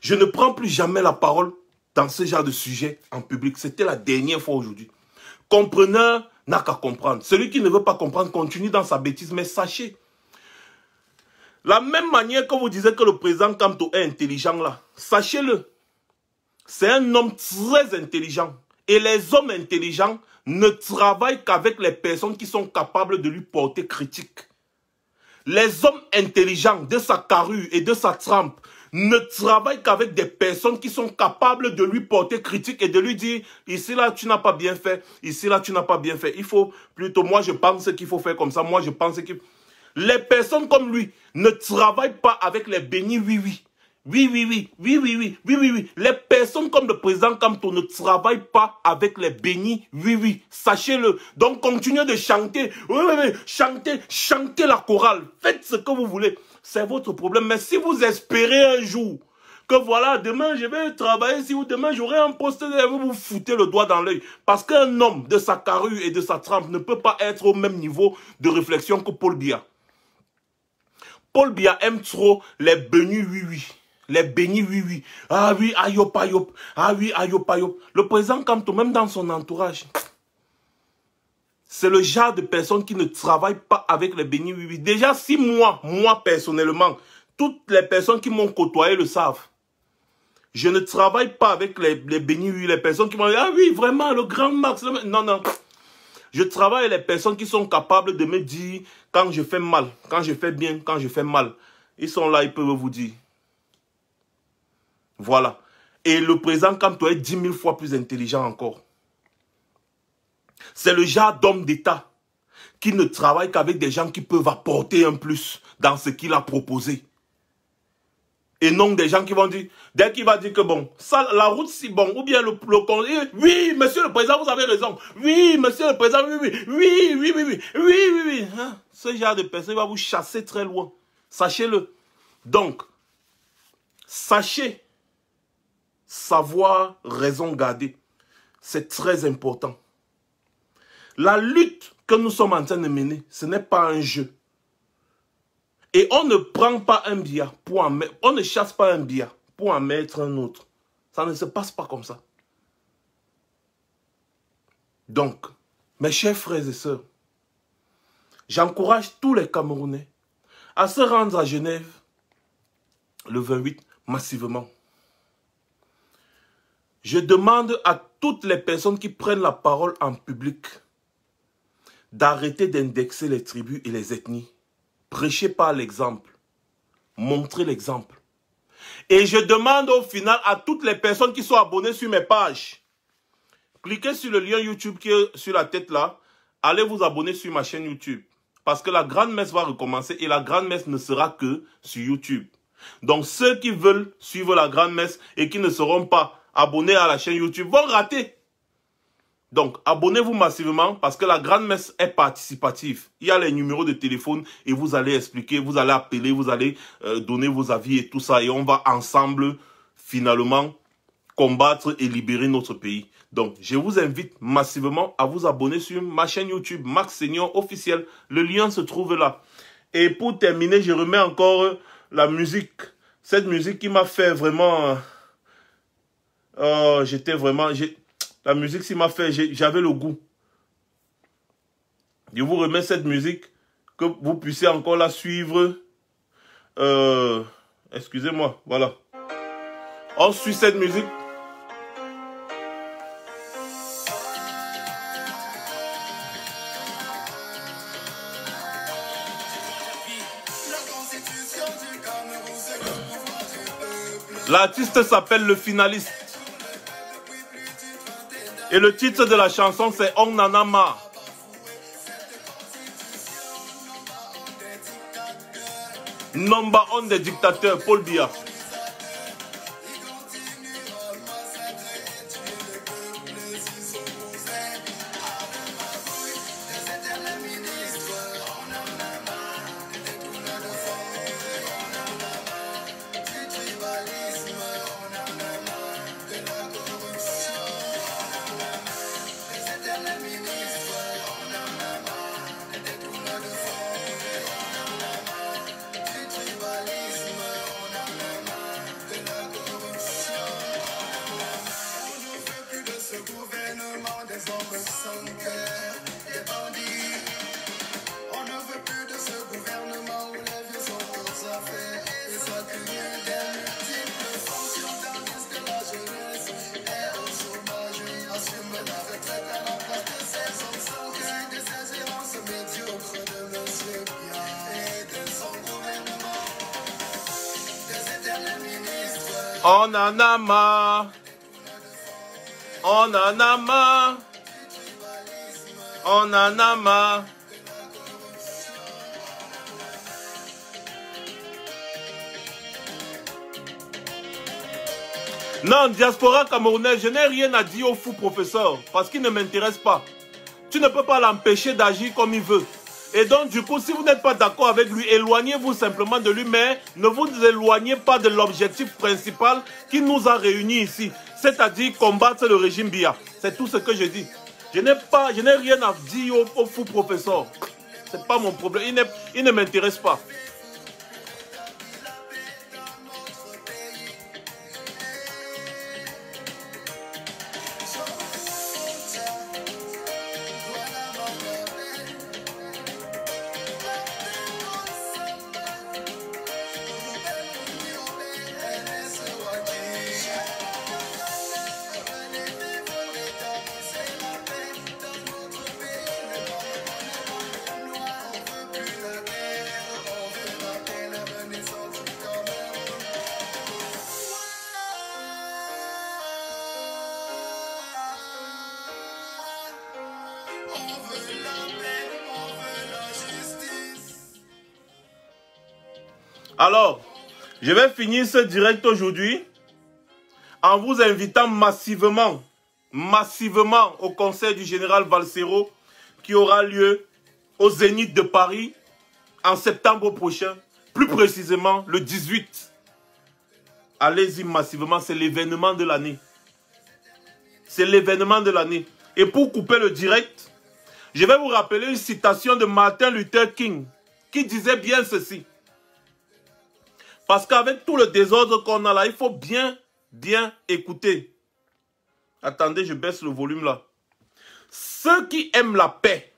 Je ne prends plus jamais la parole dans ce genre de sujet en public. C'était la dernière fois aujourd'hui. Compreneur n'a qu'à comprendre. Celui qui ne veut pas comprendre continue dans sa bêtise. Mais sachez, la même manière que vous disiez que le président Kamto est intelligent là, sachez-le, c'est un homme très intelligent. Et les hommes intelligents ne travaillent qu'avec les personnes qui sont capables de lui porter critique. Les hommes intelligents de sa carrure et de sa trempe ne travaillent qu'avec des personnes qui sont capables de lui porter critique et de lui dire « Ici, là, tu n'as pas bien fait. Ici, là, tu n'as pas bien fait. Il faut plutôt, moi, je pense qu'il faut faire comme ça. Moi, je pense qu'il... » Les personnes comme lui ne travaillent pas avec les bénis oui. Les personnes comme le président Kamto ne travaillent pas avec les bénis oui. Sachez-le. Donc, continuez de chanter. Oui. Chantez la chorale. Faites ce que vous voulez. C'est votre problème. Mais si vous espérez un jour que voilà, demain je vais travailler ici ou demain j'aurai un poste, vous vous foutez le doigt dans l'œil. Parce qu'un homme de sa carrure et de sa trempe ne peut pas être au même niveau de réflexion que Paul Biya. Paul Biya aime trop les bénis oui. Les bénis oui. Ah oui, ayop. Ah oui, ayop. Le président Kamto, même dans son entourage, c'est le genre de personne qui ne travaille pas avec les bénis oui. Déjà, si moi personnellement, toutes les personnes qui m'ont côtoyé le savent. Je ne travaille pas avec les bénis oui. Les personnes qui m'ont dit, ah oui, vraiment, le grand Max. Non. Je travaille avec les personnes qui sont capables de me dire quand je fais mal, quand je fais bien, quand je fais mal. Ils sont là, ils peuvent vous dire. Voilà. Et le président Kamto est 10 000 fois plus intelligent encore. C'est le genre d'homme d'État qui ne travaille qu'avec des gens qui peuvent apporter un plus dans ce qu'il a proposé. Et non des gens qui vont dire, dès qu'il va dire que bon, ça, la route si bon, ou bien le oui, monsieur le président, vous avez raison. Oui, monsieur le président, oui. Hein? Ce genre de personne va vous chasser très loin. Sachez-le. Donc, sachez savoir raison garder. C'est très important. La lutte que nous sommes en train de mener, ce n'est pas un jeu. Et on ne prend pas un billard pour en mettre, on ne chasse pas un billard pour en mettre un autre. Ça ne se passe pas comme ça. Donc, mes chers frères et sœurs, j'encourage tous les Camerounais à se rendre à Genève le 28 massivement. Je demande à toutes les personnes qui prennent la parole en public d'arrêter d'indexer les tribus et les ethnies. Prêchez par l'exemple. Montrez l'exemple. Et je demande au final à toutes les personnes qui sont abonnées sur mes pages, cliquez sur le lien YouTube qui est sur la tête là. Allez vous abonner sur ma chaîne YouTube. Parce que la grande messe va recommencer et la grande messe ne sera que sur YouTube. Donc ceux qui veulent suivre la grande messe et qui ne seront pas abonnés à la chaîne YouTube vont rater. Donc, abonnez-vous massivement parce que la grande messe est participative. Il y a les numéros de téléphone et vous allez expliquer, vous allez appeler, vous allez donner vos avis et tout ça. Et on va ensemble, finalement, combattre et libérer notre pays. Donc, je vous invite massivement à vous abonner sur ma chaîne YouTube, Max Senior officiel. Le lien se trouve là. Et pour terminer, je remets encore la musique. Cette musique qui m'a fait vraiment... j'étais vraiment... La musique, s'il m'a fait, j'avais le goût. Je vous remets cette musique, que vous puissiez encore la suivre. Excusez-moi, voilà. On suit cette musique. L'artiste s'appelle Le Finaliste. Et le titre de la chanson, c'est On en a marre. Number 1 des dictateurs, Paul Biya. On en a marre. On en a marre. On en a marre. Non, diaspora camerounaise, je n'ai rien à dire au fou professeur parce qu'il ne m'intéresse pas. Tu ne peux pas l'empêcher d'agir comme il veut. Et donc, du coup, si vous n'êtes pas d'accord avec lui, éloignez-vous simplement de lui, mais ne vous éloignez pas de l'objectif principal qui nous a réunis ici, c'est-à-dire combattre le régime Biya. C'est tout ce que je dis. Je n'ai rien à dire au fou professeur. Ce n'est pas mon problème. Il ne m'intéresse pas. Alors, je vais finir ce direct aujourd'hui en vous invitant massivement au conseil du général Valsero qui aura lieu au Zénith de Paris en septembre prochain, plus précisément le 18. Allez-y massivement, c'est l'événement de l'année. C'est l'événement de l'année. Et pour couper le direct, je vais vous rappeler une citation de Martin Luther King qui disait bien ceci. Parce qu'avec tout le désordre qu'on a là, il faut bien écouter. Attendez, je baisse le volume là. Ceux qui aiment la paix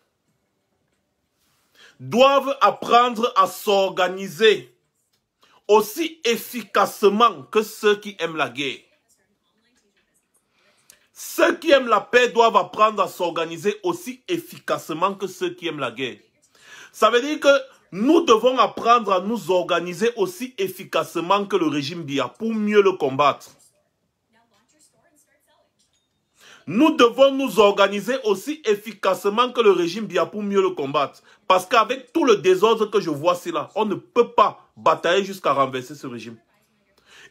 doivent apprendre à s'organiser aussi efficacement que ceux qui aiment la guerre. Ceux qui aiment la paix doivent apprendre à s'organiser aussi efficacement que ceux qui aiment la guerre. Ça veut dire que nous devons apprendre à nous organiser aussi efficacement que le régime Biya pour mieux le combattre. Nous devons nous organiser aussi efficacement que le régime Biya pour mieux le combattre. Parce qu'avec tout le désordre que je vois ici là, on ne peut pas batailler jusqu'à renverser ce régime.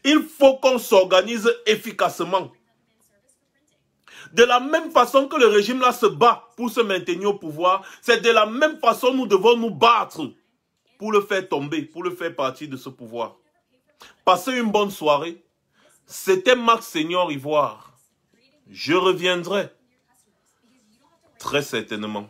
Il faut qu'on s'organise efficacement. De la même façon que le régime là se bat pour se maintenir au pouvoir, c'est de la même façon que nous devons nous battre pour le faire tomber, pour le faire partir de ce pouvoir. Passez une bonne soirée. C'était Max Seigneur Ivoire. Je reviendrai très certainement.